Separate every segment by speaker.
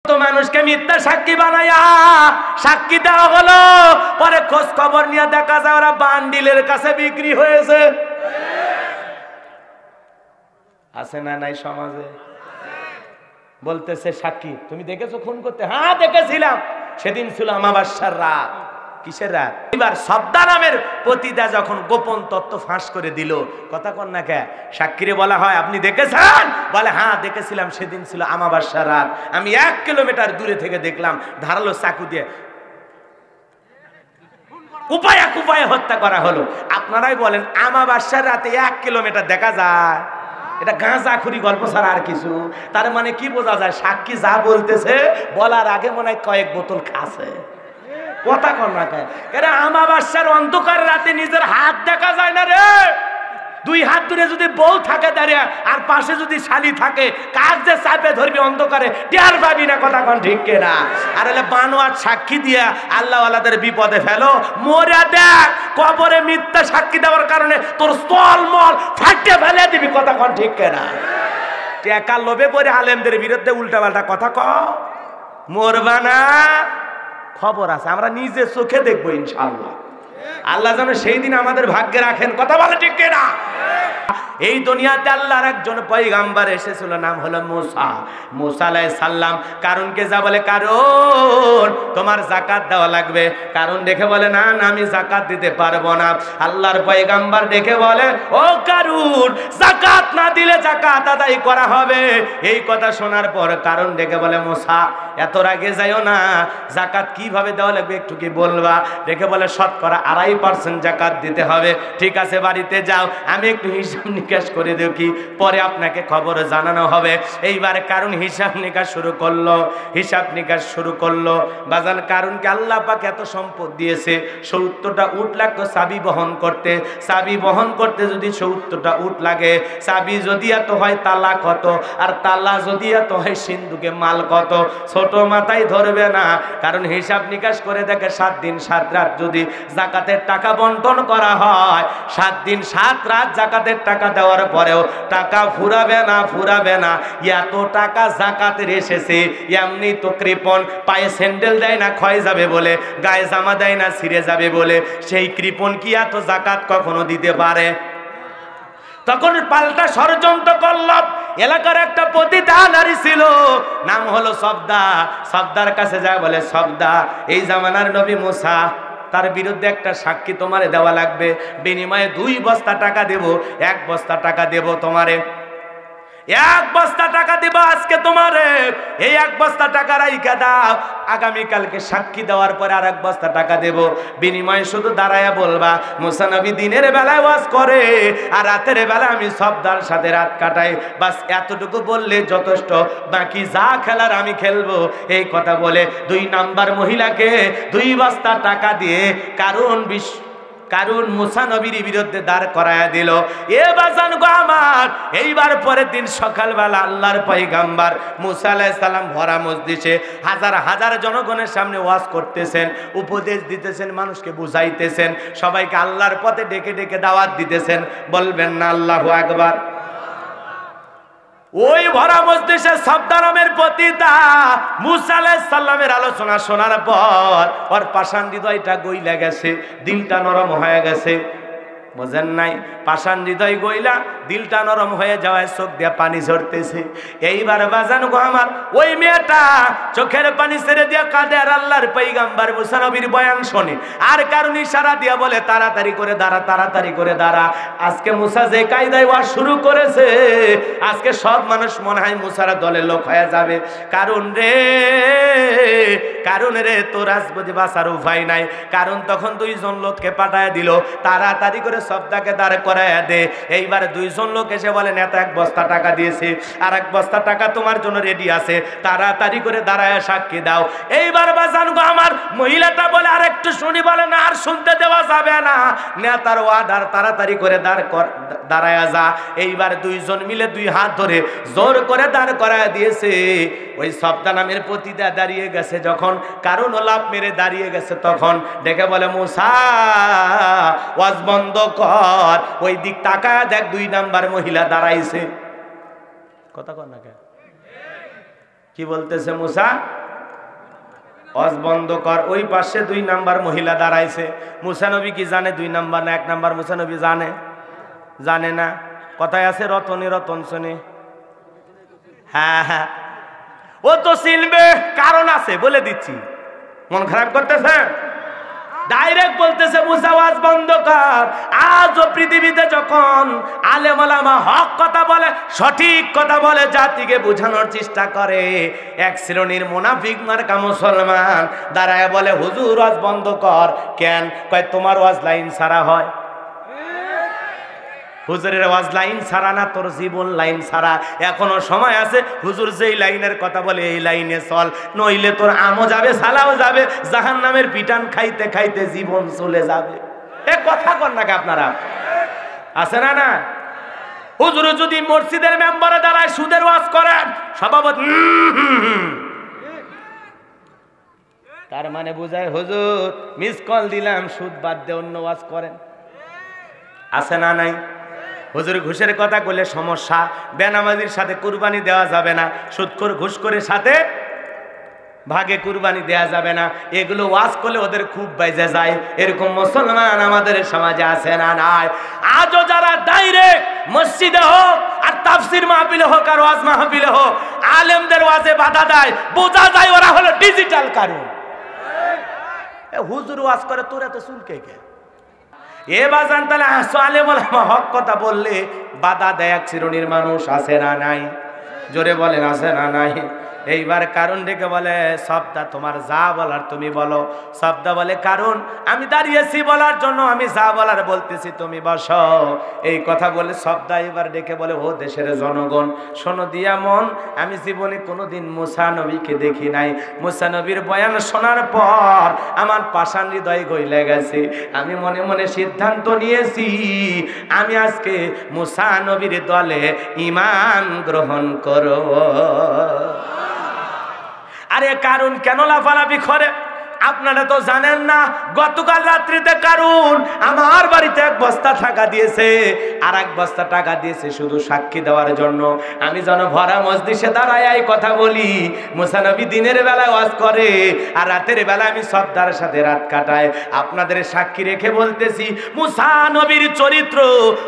Speaker 1: তো মানুষকে মিথ্যা সাক্ষী বানায়া সাক্ষী দেওয়া হলো, পরে খোঁজ খবর নিয়ে দেখা যায় ওরা বান্ডিলের কাছে বিক্রি হয়েছে। আছে না নাই সমাজে? বলতেছে সাক্ষী তুমি দেখেছো খুন করতে? হ্যাঁ দেখেছিলাম, সেদিন ছিল আমাবস্যার রাত। কিসের রাত? এবার সবদা নামের পতিতা যখন গোপন তত্ত্ব ফাঁস করে দিল, কথা কন না কে, সাক্ষীরে বলা হয় আপনি দেখেছেন? বলে হ্যাঁ দেখেছিলাম, সেদিন ছিল আমাবস্যার রাত, আমি 1 কিলোমিটার দূরে থেকে দেখলাম, ধারালো চাকু দিয়ে কুপায়া কুপায়া হত্যা করা হলো। আপনারাই বলেন আমাবস্যার রাতে 1 কিলোমিটার দেখা যায়? এটা গাঁজাখুরি গল্প ছাড়া আর কিছু। তার মানে কি বোঝা যায়? সাক্ষী যা বলতেছে বলার আগে মনে হয় কয়েক বোতল খাচ্ছে। কথা কর না কেন? আমাবস্যার অন্ধকার রাতে নিজের হাত দেখা যায় না রে। 2 হাত দূরে যদি বউ থাকে দাঁড়িয়ে, আর পাশে যদি শালি থাকে, কাজ যে চাপে ধরবি অন্ধকারে, টের পাবি না। কথা কন ঠিক কিনা? আর হলে বানোয়াট সাক্ষী দিয়া আল্লাহ আল্লাহদের বিপদে ফেলো। মরে দেখ, কবরে মিথ্যা সাক্ষী দেওয়ার কারণে তোর স্থল মল ফাটিয়ে ফেলে দিবি। কথা কন ঠিক কিনা? টাকা লোভে পড়ে আলেমদের বিরুদ্ধে উল্টাপাল্টা কথা কও, মরবা না। খবর আছে, আমরা নিজে চোখে দেখবো ইনশাআল্লাহ। আল্লাহ যেন সেই দিন আমাদের ভাগ্যে রাখেন। কথা বলে ঠিক কিনা? এই দুনিয়াতে আল্লাহর একজন পয়গাম্বার এসেছিল, নাম হলো মুসা। মুসা আলাইহিস সালাম কারুনকে যা বলে, কারুন তোমার যাকাত দেওয়া লাগবে। কারুন দেখে বলে না না আমি যাকাত দিতে পারবো না। আল্লাহর পয়গাম্বার দেখে বলে, ও কারুন যাকাত না দিলে যাকাত আদায় করা হবে। এই কথা শোনার পর কারুন দেখে বলে, মুসা এত রাগে যাইও না, যাকাত কিভাবে দেওয়া লাগবে একটু কি বলবা? দেখে বলে শতকরা 2.5% যাকাত দিতে হবে। ঠিক আছে বাড়িতে যাও, আমি একটু হিসাব নিকাশ করে দেখি, পরে আপনাকে খবর জানানো হবে। এইবার কারুন হিসাব নিকাশ শুরু করলো, হিসাব নিকাশ শুরু করলো। বাজান কারুনকে আল্লাহ পাক এত সম্পদ দিয়েছে, 70টা উট লাগতো চাবি বহন করতে। চাবি বহন করতে যদি 70টা উট লাগে, চাবি যদি এত হয় তালা কত, আর তালা যদি এত হয় সিন্ধুকে মাল কত? ছোট মাথায় ধরবে না। কারণ হিসাব নিকাশ করে দেখে 7 দিন 7 রাত যদি যাকাতের টাকা বন্টন করা হয়, 7 দিন 7 রাত যাকাতের টাকা দেওয়ার পরেও টাকা ফুরাবে না, ফুরাবে না। এত টাকা যাকাতের এসেছে, এমনি তো কৃপণ, পায়ে স্যান্ডেল দেয় না ক্ষয় যাবে বলে, গায়ে জামা দেয় না ছিঁড়ে যাবে বলে, সেই কৃপণ কি এত যাকাত কখনো দিতে পারে? তখন পাল্টা ষড়যন্ত্র করলাম। এলাকার একটা পতিতা নারী ছিল, নাম হলো সবদা। সবদার কাছে যায় বলে, সবদা এই জামানার নবী মুসা, তার বিরুদ্ধে একটা সাক্ষী তোমারে দেওয়া লাগবে। বিনিময়ে 2 বস্তা টাকা দেব, 1 বস্তা টাকা দেব তোমারে, 1 বস্তা টাকা দেব আজকে তোমারে। এই 1 বস্তা টাকা রাইখা দাও, আগামীকালকে সাক্ষী দেওয়ার পরে আর 1 বস্তা টাকা দেব। বিনিময়ে শুধু দাঁড়ায়া বলবা, মুসা নবী দিনের বেলায় ওয়াজ করে আর রাতের বেলা আমি সবদার সাথে রাত কাটাই, বাস এতটুকু বললে যথেষ্ট, বাকি যা খেলার আমি খেলবো। এই কথা বলে 2 নাম্বার মহিলাকে 2 বস্তা টাকা দিয়ে কারুন মুসা নবীর বিরুদ্ধে দাঁড় করায়া দিল। এ বাজান গো আমার, এইবার পরের দিন সকালবেলা আল্লাহর পয়গাম্বার মুসা আলাইহিস সালাম ভরা মজলিসে হাজার হাজার জনগণের সামনে ওয়াজ করতেছেন, উপদেশ দিতেছেন, মানুষকে বুঝাইতেছেন, সবাইকে আল্লাহর পথে ডেকে ডেকে দাওয়াত দিতেছেন। বলবেন না আল্লাহু আকবার? ওই ভরা মজলিসে সবদা নামের পতিতা মুসা আলাইহিস সালামের আলোচনা শোনার পর ওর পাষাণ হৃদয়টা গইলা গেছে, দিলটা নরম হয়ে গেছে। বোঝেন নাই? পাষাণ হৃদয় গইলা দিলটা নরম হয়ে যাওয়ায় চোখ দিয়ে পানি ঝরতেছে। এইবার বাজান গো আমার, ওই মেয়েটা চোখের পানি ছেড়ে দিয়ে কাঁদে আর আল্লাহর পয়গাম্বার মুসা নবীর বয়ান শোনে। আর কারণ ইশারা দিয়া বলে, তাড়াতাড়ি করে দাঁড়া, তাড়াতাড়ি করে দাঁড়া। আজকে মুসা যে কায়দায় ওয়াজ শুরু করেছে, আজকে সব মানুষ মনে হয় মুসার দলের লোক হয়ে যাবে। কারণ রে, কারণ রে, তোর রাজপতি বাঁচার উপায় নাই। কারণ তখন 2 জন লোককে পাঠায় দিল, তাড়াতাড়ি করে সবদাকে দাঁড় করায় দে। এইবার 2 জন লোক এসে বলে, নেতা 1 বস্তা টাকা দিয়েছে, আর 1 বস্তা টাকা তোমার জন্য রেডি আছে, তাড়াতাড়ি করে দাঁড়ায় সাক্ষী দাও। এইবার বাজান গো আমার, মহিলাটা বলে আর একটু শুনি, বলে না আর শুনতে দেওয়া যাবে না, নেতার ওয়ার্ডার, তাড়াতাড়ি করে দাঁড়ায় যা। এইবার 2 জন মিলে 2 হাত ধরে জোর করে দাঁড় করায় দিয়েছে। ওই সবদা নামের পতিতা দাঁড়িয়ে গেছে, যখন কারণ লাভ মেরে দাঁড়িয়ে গেছে, তখন দেখে বলে, মুসা ওয়াজ বন্ধ কর। ওই দিক তাকায় দেখ 2 নাম্বার মহিলা দাঁড়াইছে। কথা কর না কে? কি বলতেছে মুসা? ওয়াজ বন্ধ কর। ওই পাশে 2 নাম্বার মহিলা দাঁড়াইছে। মুসা নবী কি জানে 2 নাম্বার না 1 নাম্বার? মুসা নবী জানে? জানে না। কথায় আছে রতনে রতন শোনে। হ্যাঁ হ্যাঁ, ও তো চিনবে, কারণ আছে, বলে দিচ্ছি। মন খারাপ করতেছে? ডাইরেক্ট বলতেছে মুসা ওয়াজ বন্ধ কর। আজও পৃথিবীতে যখন আলেম ওলামা হক কথা বলে, সঠিক কথা বলে, জাতিকে বোঝানোর চেষ্টা করে, এক শ্রেণীর মুনাফিক মার্কা মুসলমান দাঁড়ায় বলে হুজুর ওয়াজ বন্ধ কর। কেন? কয় তোমার ওয়াজ লাইন ছাড়া হয়। হুজুরের ওয়াজ লাইন ছাড়া না, তোর জীবন লাইন ছাড়া। এখনো সময় আছে, হুজুর যেই লাইনের কথা বলে এই লাইনে চল, নইলে তোর আমও যাবে, সালাও যাবে, জাহান্নামের পিটান খাইতে খাইতে জীবন চলে যাবে। এ কথা কন নাকি আপনারা? আছে না? না, হুজুর যদি মসজিদের মেম্বারে দাঁড়ায় সুদের ওয়াজ করেন, সভাপতি তার মানে বুঝায় হুজুর মিস কল দিলাম, সুদ বাদ দিয়ে অন্য ওয়াজ করেন। আছে না? নাই। হুজুর ঘুষের কথা বলে সমস্যা, বেনামাজির সাথে কুরবানি দেওয়া যাবে না, সুদখোর ঘুষখোরের সাথে ভাগে কুরবানি দেওয়া যাবে না, এগুলো ওয়াজ করলে ওদের খুব বাইজে যায়। এরকম মুসলমান আমাদের সমাজে আছে না? নাই। আজও যারা ডাইরেক্ট মসজিদে হোক আর তাফসির মাহফিলে হোক আর ওয়াজ মাহফিলে হোক আলেমদের ওয়াজে বাধা দেয়, বোঝা যায় ওরা হলো ডিজিটাল কারণ। হুজুর ওয়াজ করে, তোর এত চুলকে কে? এ বাজান তাহলে আলেম ওলামা হক কথা বললে বাধা দেয় এক শ্রেণীর মানুষ। আছে না? নাই। জোরে বলেন, আছে না? নাই। এইবার কারণ ডেকে বলে সবদা তোমার যা বলার তুমি বলো। সবদা বলে কারণ আমি দাঁড়িয়েছি বলার জন্য, আমি যা বলার বলতেছি, তুমি বসো। এই কথা বলে সবদা এবার ডেকে বলে ও দেশের জনগণ শোনো দিয়া মন, আমি জীবনে কোনোদিন মুসা নবীকে দেখি নাই। মুসা নবীর বয়ান শোনার পর আমার পাষাণ হৃদয় গইলে গেছে। আমি মনে মনে সিদ্ধান্ত নিয়েছি আমি আজকে মুসা নবীর দলে ঈমান গ্রহণ করব। আরে কারণ কেন লাফালাফি করে আপনারা তো জানেন না। গতকাল রাত্রিতে কারণ আমার বাড়িতে 1 বস্তা টাকা দিয়েছে, আর 1 বস্তা টাকা দিয়েছে শুধু সাক্ষী দেওয়ার জন্য। আমি যেন ভরা মজলিসে দাঁড়ায় এই কথা বলি। মুসা নবী দিনের বেলায় ওয়াজ করে আর রাতের বেলায় আমি সবদার সাথে রাত কাটাই। আপনাদের সাক্ষী রেখে বলতেছি মুসা নবীর চরিত্র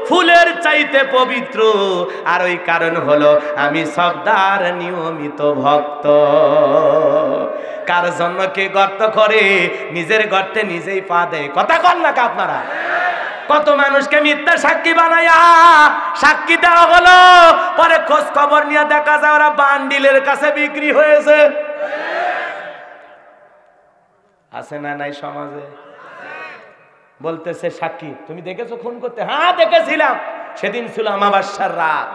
Speaker 1: ফুলের চাইতে পবিত্র। আর ওই কারণ হলো আমি সবদার নিয়মিত ভক্ত। কার জন্য কে গর্ত করে, নিজের গর্তে নিজেই পা দেয়। কথা কন না আপনারা? কত মানুষকে মিথ্যা সাক্ষী বানায়া সাক্ষী দেওয়া হলো, পরে খোঁজ খবর নিয়ে দেখা যায় ওরা বান্ডিলের কাছে বিক্রি হয়েছে। আছে না? নাই। সমাজে বলতেছে সাক্ষী তুমি দেখেছো খুন করতে? হ্যাঁ দেখেছিলাম, সেদিন ছিল আমাবস্যার রাত।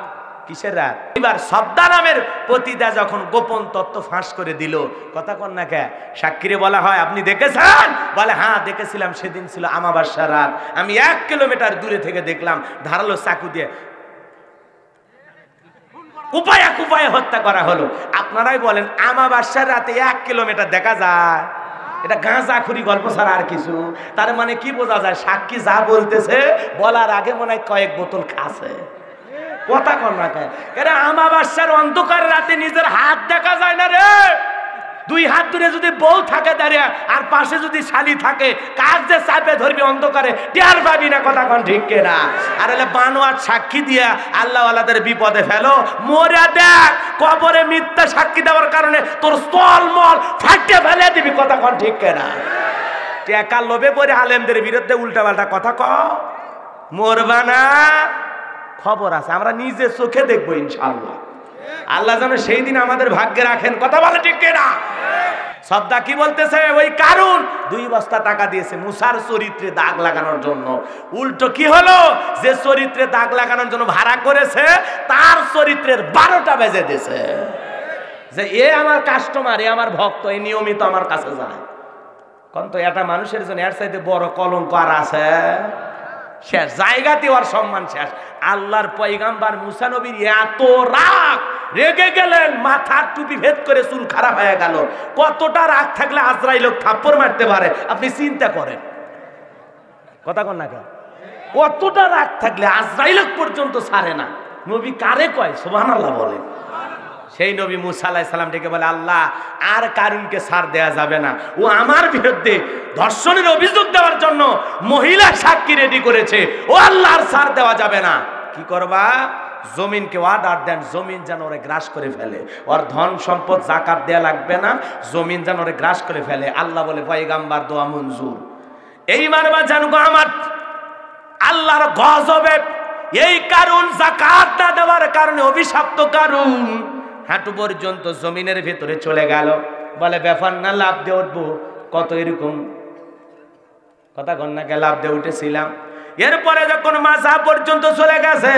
Speaker 1: কিসের রাত? এবার সবদা নামের পতিতা যখন গোপন তত্ত্ব ফাঁস করে দিল, কথা কন না কে? সাক্ষীরে বলা হয় আপনি দেখেছেন? বলে হ্যাঁ দেখেছিলাম, সেদিন ছিল আমাবস্যার রাত। আমি 1 কিলোমিটার দূরে থেকে দেখলাম, ধারালো চাকু দিয়ে কুপায়া কুপায়া হত্যা করা হলো। আপনারাই বলেন আমাবস্যার রাতে 1 কিলোমিটার দেখা যায়? এটা গাঁজাখুরি গল্প ছাড়া আর কিছু। তার মানে কি বোঝা যায়? সাক্ষী যা বলতেছে বলার আগে মনে হয় কয়েক বোতল খাচ্ছে। কথা কর না কেন? আমাবস্যার অন্ধকার রাতে নিজের হাত দেখা যায় না রে। 2 হাত দূরে যদি বউ থাকে দাঁড়িয়ে আর পাশে যদি শালি থাকে, কাজ যে চাপে ধরবি অন্ধকারে টের পাবি না। কথা কন ঠিক কিনা? আর হলে বানোয়ার সাক্ষী দিয়া আল্লাহওয়ালাদের বিপদে ফেলো। মরে দেখ কবরে মিথ্যা সাক্ষী দেওয়ার কারণে তোর স্থল মল ফাটে ফেলে দিবি। কথা কন ঠিক কিনা? টাকা লোভে পড়ে আলেমদের বিরুদ্ধে উল্টাপাল্টা কথা ক, মরবা না। খবর আছে, আমরা নিজে চোখে দেখবো ইনশাআল্লাহ। আল্লাহ যেন সেই দিন আমাদের ভাগ্যে রাখেন। কথা বলে ঠিক কিনা? সবদা কি বলতেছে? ওই কারণ 2 বস্তা টাকা দিয়েছে মুসার চরিত্রে দাগ লাগানোর জন্য। উল্টো কি হলো? যে চরিত্রে দাগ লাগানোর জন্য ভাড়া করেছে তার চরিত্রের 12টা বেজে দিয়েছে। যে এ আমার কাস্টমার, এ আমার ভক্ত, এ নিয়মিত আমার কাছে যায়। কোন তো এটা মানুষের জন্য এর চাইতে বড় কলঙ্ক আর আছে? শেষ জায়গাতে ওর সম্মান শেষ। আল্লাহর পয়গাম্বার মুসা নবীর এত রাগ, রেগে গেলেন, মাথার টুপি ভেদ করে চুল খারাপ হয়ে গেল। কতটা রাগ থাকলে আজরাইল থাপ্পড় মারতে পারে আপনি চিন্তা করেন। কথা কন না কেন? কতটা রাগ থাকলে আজরাইল পর্যন্ত ছাড়ে না। নবী কারে কয়? সুবহানাল্লাহ বলেন। সেই নবী মুসা আলাইহিস সালাম ডেকে বলে, আল্লাহ আর কারুনকে ছাড় দেয়া যাবে না, ও আমার বিরুদ্ধে ধর্ষণের অভিযোগ দেওয়ার জন্য মহিলা সাক্ষী রেডি করেছে, ও আল্লাহ আর ছাড় দেওয়া যাবে না। কি করবা? জমিনকে অর্ডার দেন, জমিন যেন ওরে গ্রাস করে ফেলে, ওর ধন সম্পদ যাকাত দেয়া লাগবে না, জমিন যেন ওরে গ্রাস করে ফেলে। আল্লাহ বলে পয়গাম্বার দোয়া মঞ্জুর। এই মারবা জানগো আমার আল্লাহর গজবে এই কারণ যাকাত না দেওয়ার কারণে অভিশপ্ত কারণ হাঁটু পর্যন্ত জমিনের ভিতরে চলে গেল। বলে ব্যাপার না, লাভ দিয়ে উঠবো। কত এরকম কথা কন্যাকে লাভ দিয়ে উঠেছিলাম, এরপরে যখন মাথা পর্যন্ত চলে গেছে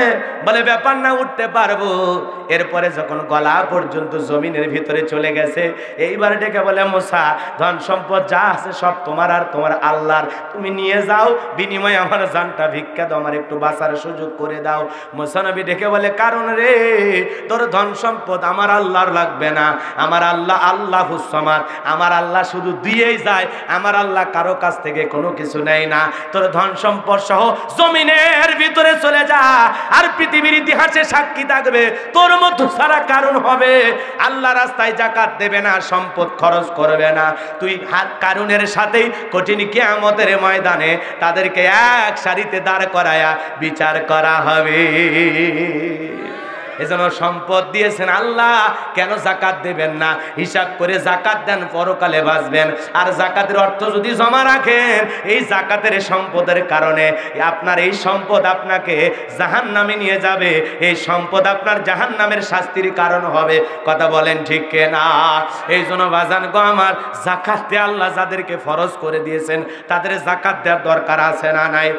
Speaker 1: বলে ব্যাপার না, উঠতে পারবো। এরপরে যখন গলা পর্যন্ত জমিনের ভিতরে চলে গেছে, এইবার ডেকে বলে মুসা, ধন সম্পদ যা আছে সব তোমার আর তোমার আল্লাহর, তুমি নিয়ে যাও, বিনিময়ে আমার জানটা ভিক্ষা দাও, আমার একটু বাঁচার সুযোগ করে দাও। মুসা নবী ডেকে বলে, কারণ রে তোর ধন সম্পদ আমার আল্লাহর লাগবে না, আমার আল্লাহ আল্লাহুস সামাদ, আমার আল্লাহ শুধু দিয়েই যায়, আমার আল্লাহ কারো কাছ থেকে কোনো কিছু নেয় না। তোর ধন সম্পদ সহ জমিনের ভিতরে চলে যা, আর পৃথিবীর ইতিহাসে সাক্ষী থাকবে তোর মতো সারা কারণ হবে আল্লাহ রাস্তায় যাকাত দেবে না, সম্পদ খরচ করবে না। তুই হাত কারণের সাথেই কঠিন কিয়ামতের ময়দানে তাদেরকে এক সারিতে দাঁড় করায়া বিচার করা হবে। এজন্য সম্পদ দিয়েছেন আল্লাহ, কেন যাকাত দেবেন না? হিসাব করে যাকাত দেন, পরকালে বাঁচবেন। আর যাকাতের অর্থ যদি জমা রাখেন, এই যাকাতের সম্পদের কারণে আপনার এই সম্পদ আপনাকে জাহান্নামে নিয়ে যাবে, এই সম্পদ আপনার জাহান্নামের শাস্তির কারণ হবে। কথা বলেন ঠিক না? এই জন্য বাজান গো আমার, যাকাত দিয়ে আল্লাহ যাদেরকে ফরজ করে দিয়েছেন তাদের যাকাত দেওয়ার দরকার আছে না নাই?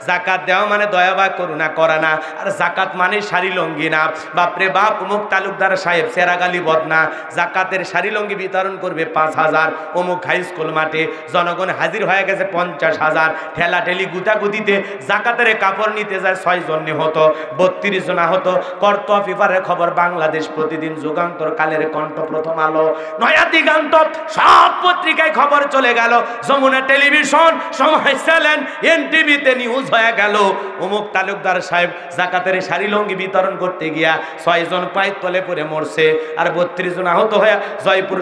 Speaker 1: জাকাত দেওয়া মানে দয়া বা করুণা করা না। আর জাকাত মানে শাড়ি লঙ্গি না। বাপরে বাপ, অমুক তালুকদার সাহেব সেরাগালি বদনা জাকাতের শাড়ি লঙ্গি বিতরণ করবে 5,000, অমুক হাই স্কুল মাঠে জনগণ হাজির হয়ে গেছে 50,000। ঠেলা ঠেলি গুতাগুতিতে জাকাতের কাপড় নিতে যায় 6 জন নিহত, 32 জন আহত। কর্ত পেপারের খবর, বাংলাদেশ প্রতিদিন, যুগান্তর, কালের কণ্ঠ, প্রথম আলো, নয়া দিগান্ত, সব পত্রিকায় খবর চলে গেল। যমুনা টেলিভিশন, সময় চ্যানেল, এনটিভিতে নিউজ হয়ে গেল, অমুক তালুকদার সাহেব জাকাতের শাড়ি লঙ্গি বিতরণ করতে গিয়া 6 জন পায়ের তলে পড়ে মরছে, আর 32 জন আহত হয়ে জয়পুর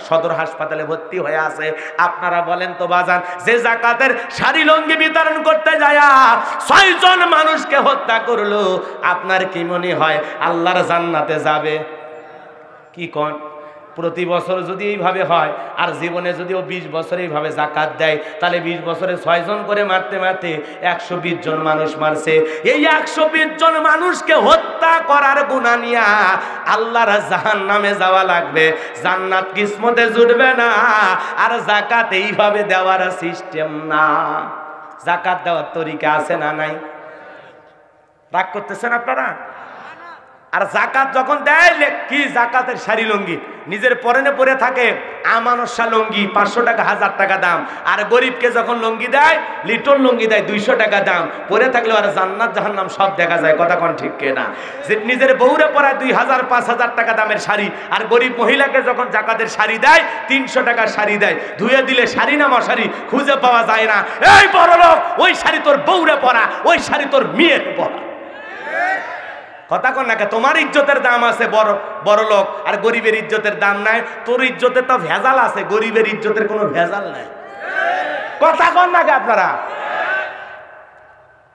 Speaker 1: সদর হাসপাতালে ভর্তি হয়ে আছে। আপনারা বলেন তো বাজান, যে জাকাতের শাড়ি লঙ্গি বিতরণ করতে যায় 6 জন মানুষকে হত্যা করলো, আপনার কি মনে হয় আল্লাহর জান্নাতে যাবে? কি কোন? প্রতি বছর যদি এইভাবে হয়, আর জীবনে যদিও 20 বছর এইভাবে যাকাত দেয়, তাহলে 20 বছরে 6 জন করে মারতে মারতে 120 জন মানুষ মারছে। এই 120 জন মানুষকে হত্যা করার গুনাহ নিয়া আল্লাহর জাহান্নামে যাওয়া লাগবে, জান্নাত কিসমতে জুটবে না। আর যাকাত এইভাবে দেওয়ার সিস্টেম না। যাকাত দেওয়ার তরিকা আছে না নাই? রাগ করতেছেন আপনারা? আর যাকাত যখন দেয়, কি জাকাতের শাড়ি লঙ্গি নিজের পরনে পরে থাকে, আমানসা লঙ্গি 500 টাকা, 1000 টাকা দাম। আর গরিবকে যখন লঙ্গি দেয়, লিটন লঙ্গি দেয় 200 টাকা দাম। পরে থাকলে আর জান্নাত জাহান্নাম সব দেখা যায়। কথা কোন ঠিক না? যে নিজের বউরে পরায় 2000 5000 টাকা দামের শাড়ি, আর গরিব মহিলাকে যখন জাকাতের শাড়ি দেয় 300 টাকার শাড়ি দেয়, ধুয়ে দিলে শাড়ি না মশারি খুঁজে পাওয়া যায় না। এই বড় লোক, ওই শাড়ি তোর বউরে পরা, ওই শাড়ি তোর মেয়ের পরা। কথা কন না? তোমার ইজ্জতের দাম আছে বড় লোক, আর গরিবের ইজ্জতের দাম নাই। তোর ইজ্জতের তো ভেজাল আছে, গরিবের ইজ্জতের কোনো ভেজাল নাই। কথা কন না আপনারা?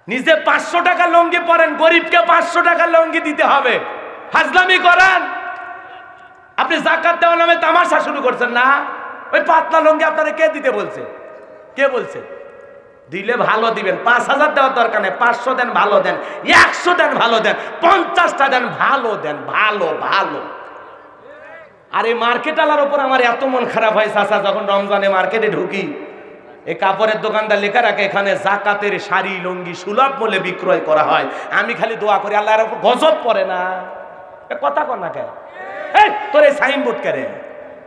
Speaker 1: নিজে 500 টাকা লঙ্গি পরেন, গরিবকে 500 টাকা লঙ্গি দিতে হবে। হাজলামি করেন। আপনি যাকাত দেওয়ার নামে তামাশা শুরু করছেন না? ওই পাতলা লঙ্গি আপনারা কে দিতে বলছে? কে বলছে? দিলে ভালো দিবেন। 5000 দেওয়ার দরকার নেই, 500 দেন, ভালো দেন, 100 দেন, ভালো দেন, 50টা দেন, ভালো দেন, ভালো ভালো। আর এই মার্কেট আলার উপর আমার এত মন খারাপ হয় চাচা, যখন রমজানে মার্কেটে ঢুকি, এই কাপড়ের দোকানদার লেখা রাখে এখানে জাকাতের শাড়ি লঙ্গি সুলভ মূল্যে বিক্রয় করা হয়। আমি খালি দোয়া করি আল্লাহর উপর গজব পড়ে না। কথা কর না কেন? এই তোর এই সাইনবোর্ড করে,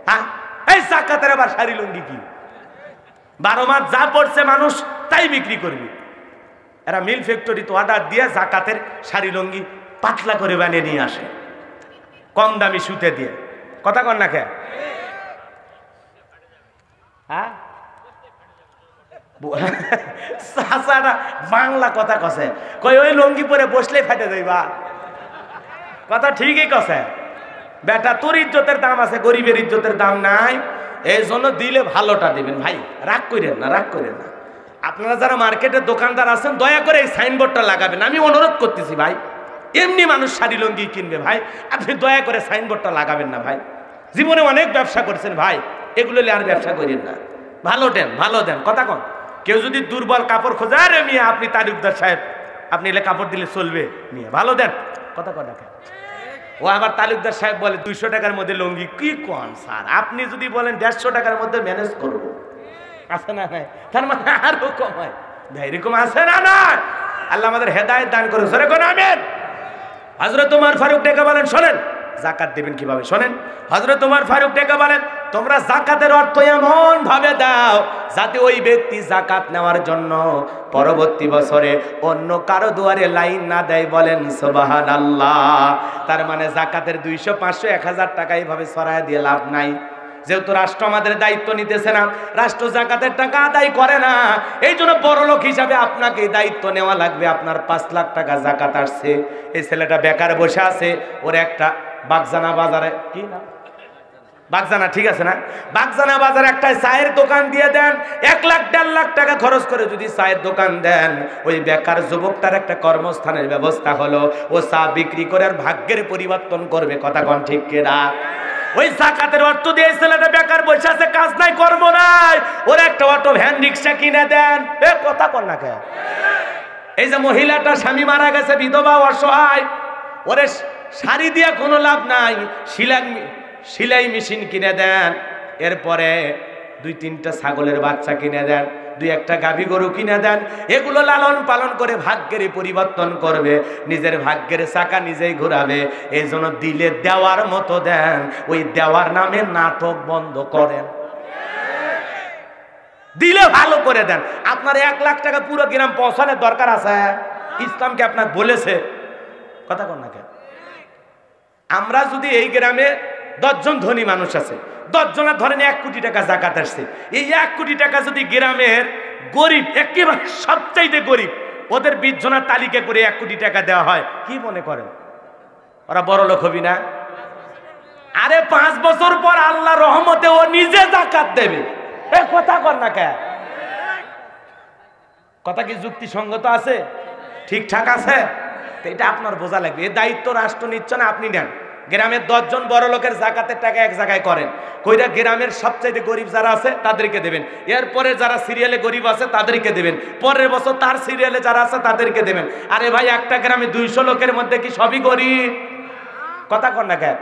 Speaker 1: হ্যাঁ, এই জাকাতের আবার শাড়ি লঙ্গি কি? 12 মাস যা পড়ছে মানুষ তাই বিক্রি করবি। এরা মিল ফ্যাক্টরি তো অর্ডার দিয়ে জাকাতের শাড়ি লঙ্গি পাতলা করে বানিয়ে নিয়ে আসে, কম দামি সুতে দিয়ে। কথা কন না কে? হ্যাঁ, বাংলা কথা কছে, কই ওই লঙ্গি পরে বসলেই ফাটে যাইবা। কথা ঠিকই কছে। বেটা তোর ইজ্জতের দাম আছে, গরিবের ইজ্জতের দাম নাই। এই জন্য দিলে ভালোটা দিবেন ভাই, রাগ করেন না, রাগ করেন না। আপনারা যারা মার্কেটের দোকানদার আছেন দয়া করে এই সাইনবোর্ডটা লাগাবেন, আমি অনুরোধ করতেছি ভাই। এমনি মানুষ শাড়ি লুঙ্গি কিনবে ভাই, আপনি দয়া করে সাইনবোর্ডটা লাগাবেন না ভাই। জীবনে অনেক ব্যবসা করছেন ভাই, এগুলো আর ব্যবসা করেন না। ভালো দেন, ভালো দেন, কথা কন। কেউ যদি দুর্বল কাপড় খোঁজে, আরে মিয়া আপনি তালুকদার সাহেব, আপনি এলে কাপড় দিলে চলবে, মিয়া ভালো দেন, কথা কন। ও আবার তালুকদার সাহেব বলে 200 টাকার মধ্যে লুঙ্গি। কি কোন স্যার, আপনি যদি বলেন 150 টাকার মধ্যে ম্যানেজ করবো, আছে না নাই? তার মানে আরো কম হয়, এরকম আছে না না? আল্লাহ আমাদের হেদায়েত দান করুন, সরে কোন আমিন। হযরত ওমর ফারুক ডেকে বলেন, শোনেন যাকাত দিবেন কিভাবে শোনেন। হযরত ওমর ফারুক ডেকে বলেন, তোমরা যাকাতের অর্থ এমন ভাবে দাও যাতে ওই ব্যক্তি যাকাত নেওয়ার জন্য পরবর্তী বছরে অন্য কারো দুয়ারে লাইন না দেয়। বলেন সুবহানাল্লাহ। তার মানে যাকাতের 200, 500, 1000 টাকা এইভাবে ছড়ায় দিয়ে লাভ নাই। যেহেতু রাষ্ট্র আমাদের দায়িত্ব নিতেছে না, রাষ্ট্র যাকাতের টাকা আদায় করে না, এই জন্য বড় লোক হিসাবে আপনাকে দায়িত্ব নেওয়া লাগবে। আপনার 5 লাখ টাকা যাকাত আসছে, এই ছেলেটা বেকার বসে আছে, ওর একটা বাগজানা বাজারে, কি না বাগজানা, ঠিক আছে না, বাগজানা বাজারে একটা চায়ের দোকান দিয়ে দেন। 1 লাখ 1.5 লাখ টাকা খরচ করে যদি চায়ের দোকান দেন, ওই বেকার যুবকটার একটা কর্মস্থানের ব্যবস্থা হলো। ও চা বিক্রি করে আর ভাগ্যের পরিবর্তন করবে, কথা কোন ঠিক কিনা? ওই যাকাতের অর্থ দিয়ে ছেলেটা বেকার বসে আছে, কাজ নাই কর্ম নাই, ওর একটা অটো ভ্যান রিক্সা কিনে দেন। এ কথা কোন না কে? এই যে মহিলাটা স্বামী মারা গেছে, বিধবা, অসহায়, ওরে শাড়ি দিয়ে কোনো লাভ নাই, সেলাই মেশিন কিনে দেন। এরপরে 2-3টা ছাগলের বাচ্চা কিনে দেন, 2-1টা গাভী গরু কিনে দেন। এগুলো লালন পালন করে ভাগ্যের পরিবর্তন করবে, নিজের ভাগ্যের চাকা নিজেই ঘোরাবে। এই জন্য দিলে দেওয়ার মতো দেন, ওই দেওয়ার নামে নাটক বন্ধ করেন, দিলে ভালো করে দেন। আপনার 1 লাখ টাকা পুরো গ্রাম পৌঁছানোর দরকার আছে? ইসলামকে আপনার বলেছে, কথা কন না কেন? আমরা যদি এই গ্রামে 10 জন ধনী মানুষ আছে, 10 জনের ধরেন 1 কোটি টাকা যাকাত আসছে, এই 1 কোটি টাকা যদি গ্রামের গরিব, একেবারে সবচাইতে গরিব, ওদের 20 জনের তালিকা করে 1 কোটি টাকা দেওয়া হয়, কি মনে করেন ওরা বড় লোক হবি না? আরে 5 বছর পর আল্লাহ রহমতে ও নিজে যাকাত দেবে। এ কথা কর না কে? কথা কি যুক্তিসঙ্গত আছে? ঠিকঠাক আছে? এটা আপনার বোঝা লাগবে। এই দায়িত্ব রাষ্ট্র নিচ্ছে না, আপনি নেন। গ্রামের 10 জন বড় লোকের যাকাতের টাকা এক জায়গায় করেন, কইরা গ্রামের সবচাইতে গরিব যারা আছে তাদেরকে দেবেন, এরপরে যারা সিরিয়ালে গরিব আছে তাদেরকে দেবেন, পরের বছর তার সিরিয়ালে যারা আছে তাদেরকে দেবেন। আরে ভাই, একটা গ্রামে 200 লোকের মধ্যে কি সবই গরিব? কথা কন না কেন?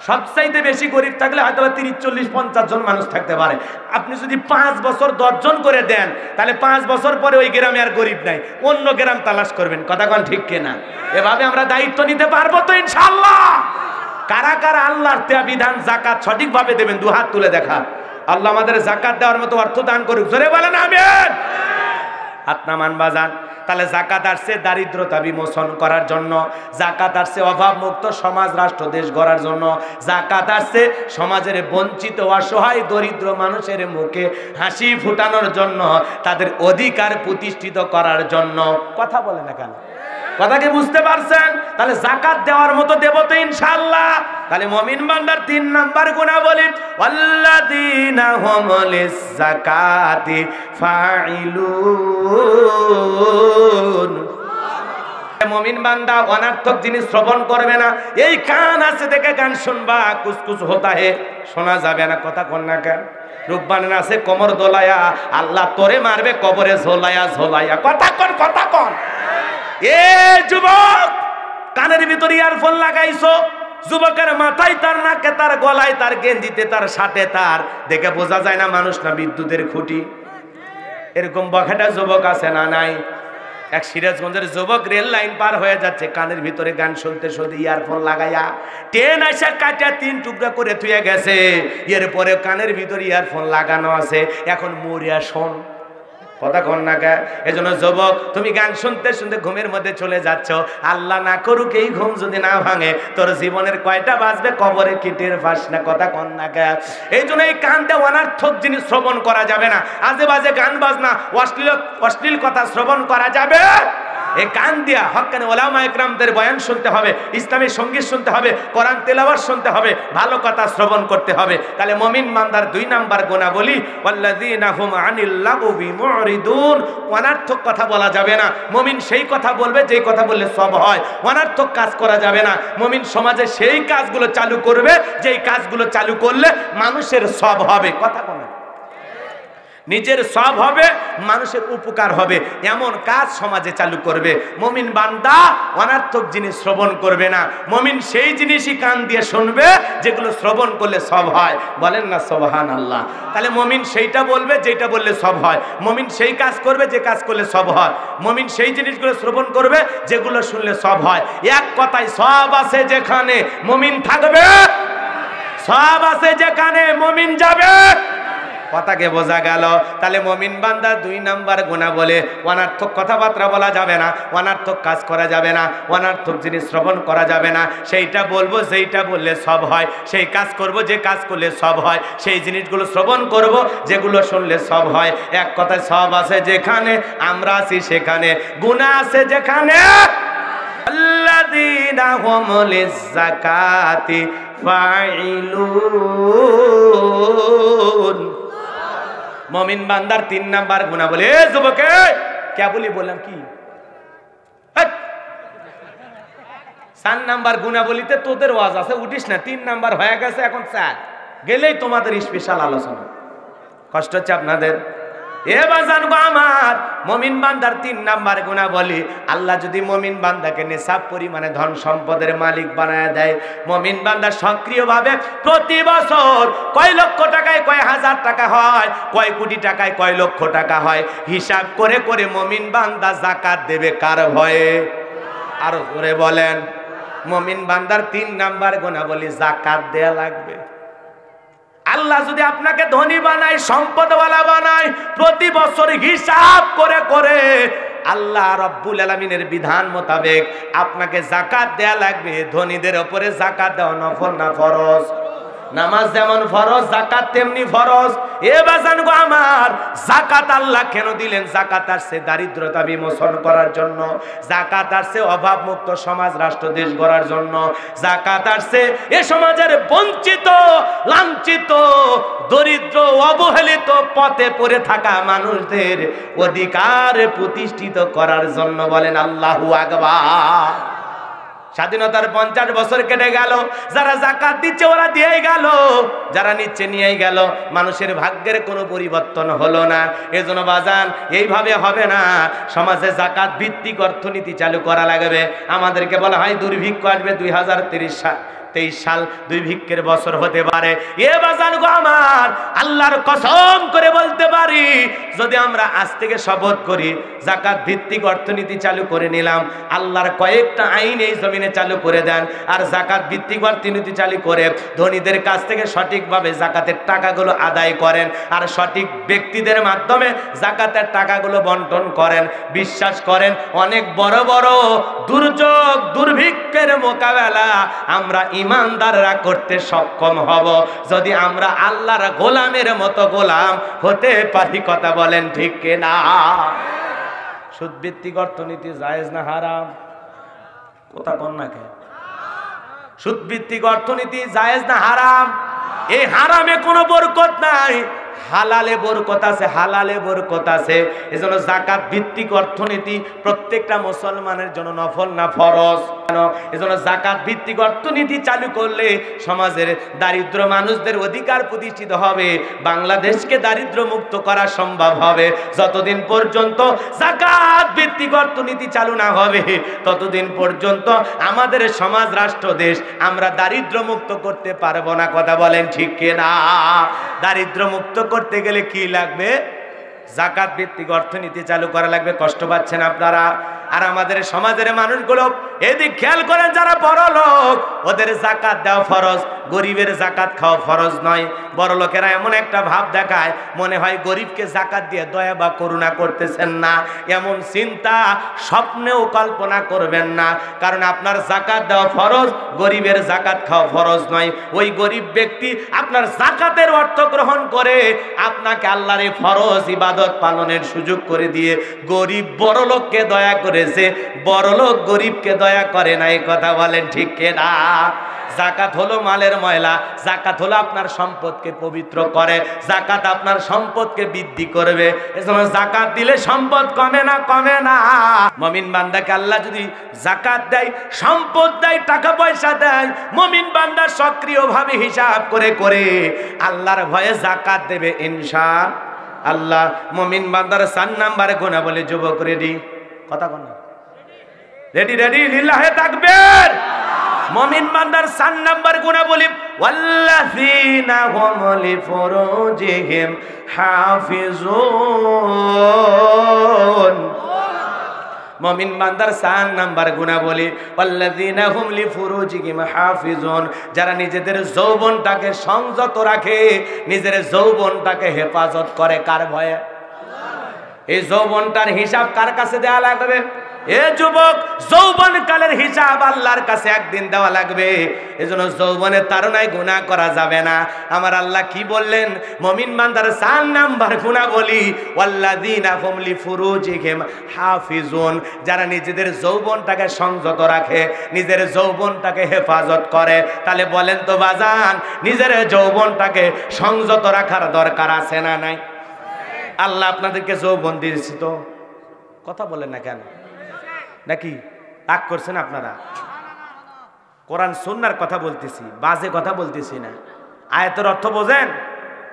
Speaker 1: সবচাইতে বেশি গরিব থাকলে হয়তো 30, 40, 50 জন মানুষ থাকতে পারে। আপনি যদি 5 বছর 10 জন করে দেন, তাহলে 5 বছর পরে ওই গ্রামে আর গরিব নাই, অন্য গ্রাম তালাশ করবেন, কথা কন ঠিক কিনা? এভাবে আমরা দায়িত্ব নিতে পারবো তো ইনশাআল্লাহ? কারা কারা আল্লাহর দেয়া বিধান যাকাত সঠিকভাবে দেবেন, 2 হাত তুলে দেখা। আল্লাহ আমাদের যাকাত দেওয়ার মতো অর্থ দান করুক, জোরে বলেন আমিন। হাত নামান বাজান। তাহলে যাকাত আসছে দারিদ্রতা বিমোচন করার জন্য, যাকাত আসছে অভাব মুক্ত সমাজ রাষ্ট্র দেশ গড়ার জন্য, যাকাত আসছে সমাজের বঞ্চিত অসহায় দরিদ্র মানুষের মুখে হাসি ফুটানোর জন্য, তাদের অধিকার প্রতিষ্ঠিত করার জন্য। কথা বলে না কেন? কথা কি বুঝতে পারছেন? তাহলে যাকাত দেওয়ার মতো দেব তো ইনশাআল্লাহ। তাহলে মুমিন বান্দার 3 নাম্বার গুণাবলী, ওয়াল্লাযীনা হুম লিয-যাকাতি ফাঈলুন। মুমিন বান্দা অনার্থক জিনিস শ্রবণ করবে না। এই কান আছে দেখে গান শুনবা, কুছকুছ হোতা হে, শোনা যাবে না, কথা কন না কেন? রূপবানের আছে কোমর দোলায়া, আল্লাহ তোরে মারবে কবরে ঝোলায়া ঝোলায়া, কথা কন, কথা কন। এ যুবক, কানের ভিতরে ইয়ারফোন লাগাইছো, যুবকের মাথায় তার, নাকে তার, গলায় তার, গেঞ্জিতে তার, শার্টে তার, দেখে বোঝা যায় না মানুষ না বিদ্যুতের খুঁটি। এরকম বখাটা যুবক আছে না নাই? এক সিরাজগঞ্জের যুবক রেল লাইন পার হয়ে যাচ্ছে, কানের ভিতরে গান শুনতে শুনতে ইয়ারফোন লাগাইয়া, ট্রেন আইসা কাটা 3 টুকরা করে থুয়ে গেছে, এরপরে কানের ভিতরে ইয়ারফোন লাগানো আছে, এখন মরিয়া শোন, কথা কন না কে? এজন্য যুবক, তুমি গান শুনতে শুনতে ঘুমের মধ্যে চলে যাচ্ছ, আল্লাহ না করুক এই ঘুম যদি না ভাঙে, তোর জীবনের কয়টা বাজবে কবরে কিটের ফাঁস না, কথা কন না কে? এই জন্য এই কানটা অনার্থক জিনিস শ্রবণ করা যাবে না, আজে বাজে গান বাজনা, অশ্লীল কথা শ্রবণ করা যাবে এই কান দিয়া হক্কানি ওলামা ইকরামদের বয়ান শুনতে হবে, ইসলামী সঙ্গীত শুনতে হবে, কোরআন তেলাওয়াত শুনতে হবে, ভালো কথা শ্রবণ করতে হবে। তাহলে মুমিন বান্দার 2 নাম্বার গুণাবলী ওয়াল্লাযীনা হুম আনিল লাগবি মুরিদুন, অনর্থক কথা বলা যাবে না। মুমিন সেই কথা বলবে যেই কথা বললে সব হয়। অনর্থক কাজ করা যাবে না। মুমিন সমাজে সেই কাজগুলো চালু করবে যেই কাজগুলো চালু করলে মানুষের সব হবে। কথা বলে নিজের সব হবে, মানুষের উপকার হবে, এমন কাজ সমাজে চালু করবে। মুমিন বান্দা অনর্থক জিনিস শ্রবণ করবে না। মুমিন সেই জিনিসই কান দিয়ে শুনবে যেগুলো শ্রবণ করলে সব হয়। বলেন না সুবহানাল্লাহ। তাহলে মুমিন সেইটা বলবে যেটা বললে সব হয়। মুমিন সেই কাজ করবে যে কাজ করলে সব হয়। মুমিন সেই জিনিসগুলো শ্রবণ করবে যেগুলো শুনলে সব হয়। এক কথায় সব আছে যেখানে মুমিন থাকবে, সব আছে যেখানে মুমিন যাবে। কথাকে বোঝা গেল? তাহলে মুমিন বান্দা 2 নাম্বার গুনাহ বলে অনর্থক কথাবার্তা বলা যাবে না, অনর্থক কাজ করা যাবে না, অনর্থক জিনিস শ্রবণ করা যাবে না। সেইটা বলবো যেইটা বললে সব হয়, সেই কাজ করব যে কাজ করলে সব হয়, সেই জিনিসগুলো শ্রবণ করব যেগুলো শুনলে সব হয়। এক কথায় সব আছে যেখানে আমরা আছি সেখানে, গুনাহ আছে যেখানে আল্লাযীনা হুম লিয-যাকাতি ফাইলুন। মুমিন বান্দার 3 নাম্বার গুনাহ বলে, এ যুবকে কে বলি বললাম কি 4 নাম্বার গুনাহ বলিতে তোদের ওয়াজ আছে, উঠিস না। 3 নাম্বার হয়ে গেছে, এখন 4 গেলেই তোমাদের স্পেশাল আলোচনা। কষ্ট হচ্ছে আপনাদের? এ বাজান গো আমার, মুমিন বান্দার 3 নাম্বার গুনাহ বলি, আল্লাহ যদি মুমিন বান্দাকে নিসাব পরিমাণে ধন সম্পদের মালিক বানায় দেয়, মুমিন বান্দা সক্রিয়ভাবে প্রতি বছর কয় লক্ষ টাকায় কয় হাজার টাকা হয়, কয় কোটি টাকায় কয় লক্ষ টাকা হয়, হিসাব করে করে মুমিন বান্দা যাকাত দেবে কার ভয়ে? আর করে বলেন, মুমিন বান্দার 3 নাম্বার গুনাহ বলি যাকাত দেয়া লাগবে। আল্লাহ যদি আপনাকে ধনী বানায়, সম্পদওয়ালা বানায়, প্রতি বছর হিসাব করে করে আল্লাহ রাব্বুল আলামিনের বিধান মোতাবেক আপনাকে যাকাত দেয়া লাগবে। ধনীদের উপরে যাকাত দেওয়া নফল না ফরজ? নামাজ যেমন ফরজ, যাকাত তেমনি ফরজ। এ বাজান গো আমার, যাকাত আল্লাহ কেন দিলেন? যাকাত আসছে দারিদ্রতা বিমোচন করার জন্য, যাকাত আসছে অভাব মুক্ত সমাজ রাষ্ট্র দেশ গড়ার জন্য, যাকাত আসছে এ সমাজের বঞ্চিত, লাঞ্ছিত, দরিদ্র, অবহেলিত, পথে পড়ে থাকা মানুষদের অধিকার প্রতিষ্ঠিত করার জন্য। বলেন আল্লাহু আকবার। স্বাধীনতার 50 বছর কেটে গেল, যারা যাকাত দিচ্ছে ওরা দিয়েই গেল, যারা নিচ্ছে নিয়েই গেল, মানুষের ভাগ্যের কোনো পরিবর্তন হলো না। এজন্য বাজান এইভাবে হবে না, সমাজে যাকাত ভিত্তিক অর্থনীতি চালু করা লাগবে। আমাদেরকে বলা হয় দুর্ভিক্ষ আসবে 2023 সাল দুর্ভিক্ষের বছর হতে পারে। এ বাজান গো আমার, আল্লাহর কসম করে বলতে পারি, যদি আমরা আজ থেকে শপথ করি যাকাত ভিত্তিক অর্থনীতি চালু করে নিলাম, আল্লাহর কয়েকটা আইন এই জমিনে চালু করে দেন, আর যাকাত ভিত্তিক অর্থনীতি চালু করে ধনীদের কাছ থেকে সঠিকভাবে যাকাতের টাকাগুলো আদায় করেন, আর সঠিক ব্যক্তিদের মাধ্যমে যাকাতের টাকাগুলো বন্টন করেন, বিশ্বাস করেন অনেক বড় বড় দুর্যোগ দুর্ভিক্ষের মোকাবেলা আমরা ইমানদাররা করতে সক্ষম হব, যদি আমরা আল্লাহর গোলামের মতো গোলাম হতে পারি। কথা বলেন ঠিক কিনা? সুদ ভিত্তিক অর্থনীতি জায়েজ না হারাম? কথা কোন না কে? সুদ ভিত্তিক অর্থনীতি জায়েজ না হারাম? এই হারামে কোনো বরকত নাই, হালালে বরকত আছে, হালালে বরকত আছে। এজন্য যাকাত ভিত্তিক অর্থনীতি প্রত্যেকটা মুসলমানের জন্য নফল না ফরজ? এজন্য যাকাত ভিত্তিক অর্থনীতি চালু করলে সমাজের দারিদ্র মানুষদের অধিকার প্রতিষ্ঠিত হবে, বাংলাদেশকে দারিদ্র মুক্ত করা সম্ভব হবে। যতদিন পর্যন্ত যাকাত ভিত্তিক অর্থনীতি চালু না হবে, ততদিন পর্যন্ত আমাদের সমাজ রাষ্ট্র দেশ আমরা দারিদ্র মুক্ত করতে পারবো না। কথা বলেন ঠিক কিনা? দারিদ্র মুক্ত করতে গেলে কি লাগবে? যাকাত ভিত্তিক অর্থনীতি চালু করা লাগবে। কষ্ট পাচ্ছেন আপনারা? আর আমাদের সমাজের মানুষগুলো এদিক খেয়াল করেন, যারা বড় লোক ওদের যাকাত দেওয়া ফরজ, গরিবের যাকাত খাওয়া ফরজ নয়। বড় লোকেরা এমন একটা ভাব দেখায়, মনে হয় গরিবকে যাকাত দিয়ে দয়া বা করুণা করতেছেন না। এমন চিন্তা স্বপ্নেও কল্পনা করবেন না, কারণ আপনার যাকাত দেওয়া ফরজ, গরিবের যাকাত খাওয়া ফরজ নয়। ওই গরিব ব্যক্তি আপনার যাকাতের অর্থ গ্রহণ করে আপনাকে আল্লাহর এই ফরজ ইবাদত পালনের সুযোগ করে দিয়ে গরিব বড় লোককে দয়া করে করেছে, বড়লোক গরিবকে দয়া করে না। এই কথা বলেন ঠিক কিনা? যাকাত হলো মালের ময়লা, যাকাত হলো আপনার সম্পদকে পবিত্র করে, যাকাত আপনার সম্পদকে বৃদ্ধি করবে। এজন্য যাকাত দিলে সম্পদ কমে না, কমে না। মুমিন বান্দাকে আল্লাহ যদি যাকাত দেয়, সম্পদ দেয়, টাকা পয়সা দেয়, মুমিন বান্দা সক্রিয়ভাবে হিসাব করে করে আল্লাহর ভয়ে যাকাত দেবে ইনশাআল্লাহ। মুমিন বান্দার 4 নম্বরে গুণাবলী। যুবক রেডি? কথা কোন? রেডি রেডি, লিল্লাহে তাকবীর। মুমিন বান্দার 4 নাম্বার গুণাবলী, ওয়াল্লাযীনা হুম লিফুরুজিহিম হাফিজুন। মুমিন বান্দার 4 নাম্বার গুণাবলী, ওয়াল্লাযীনা হুম লিফুরুজিহিম হাফিজুন। যারা নিজেদের যৌবনটাকে সংযত রাখে, নিজের যৌবনটাকে হেফাজত করে। কার ভয়ে? এই যৌবনটার হিসাব কার কাছে দেওয়া লাগবে? এ যুবক, যৌবন কালের হিসাব আল্লাহর কাছে একদিন দেওয়া লাগবে। এজন্য যৌবনের তাড়নায় গুনাহ করা যাবে না। আমার আল্লাহ কি বললেন? মুমিন বান্দার 4 নাম্বার গুণাবলী, ওয়াল্লাযীনা হুম লিফুরুজিহিম হাফিজুন। যারা নিজেদের যৌবনটাকে সংযত রাখে, নিজের যৌবনটাকে হেফাজত করে। তাহলে বলেন তো বাজান, নিজের যৌবনটাকে সংযত রাখার দরকার আছে না নাই? আল্লাহ আপনাদেরকে যৌবন দিয়েছি, তো কথা বলেন না কেন? নাকি রাগ করছেন আপনারা? কোরআন সুন্নাহর কথা বলতেছি, বাজে কথা বলতেছি না। আয়াতের অর্থ বোঝেন?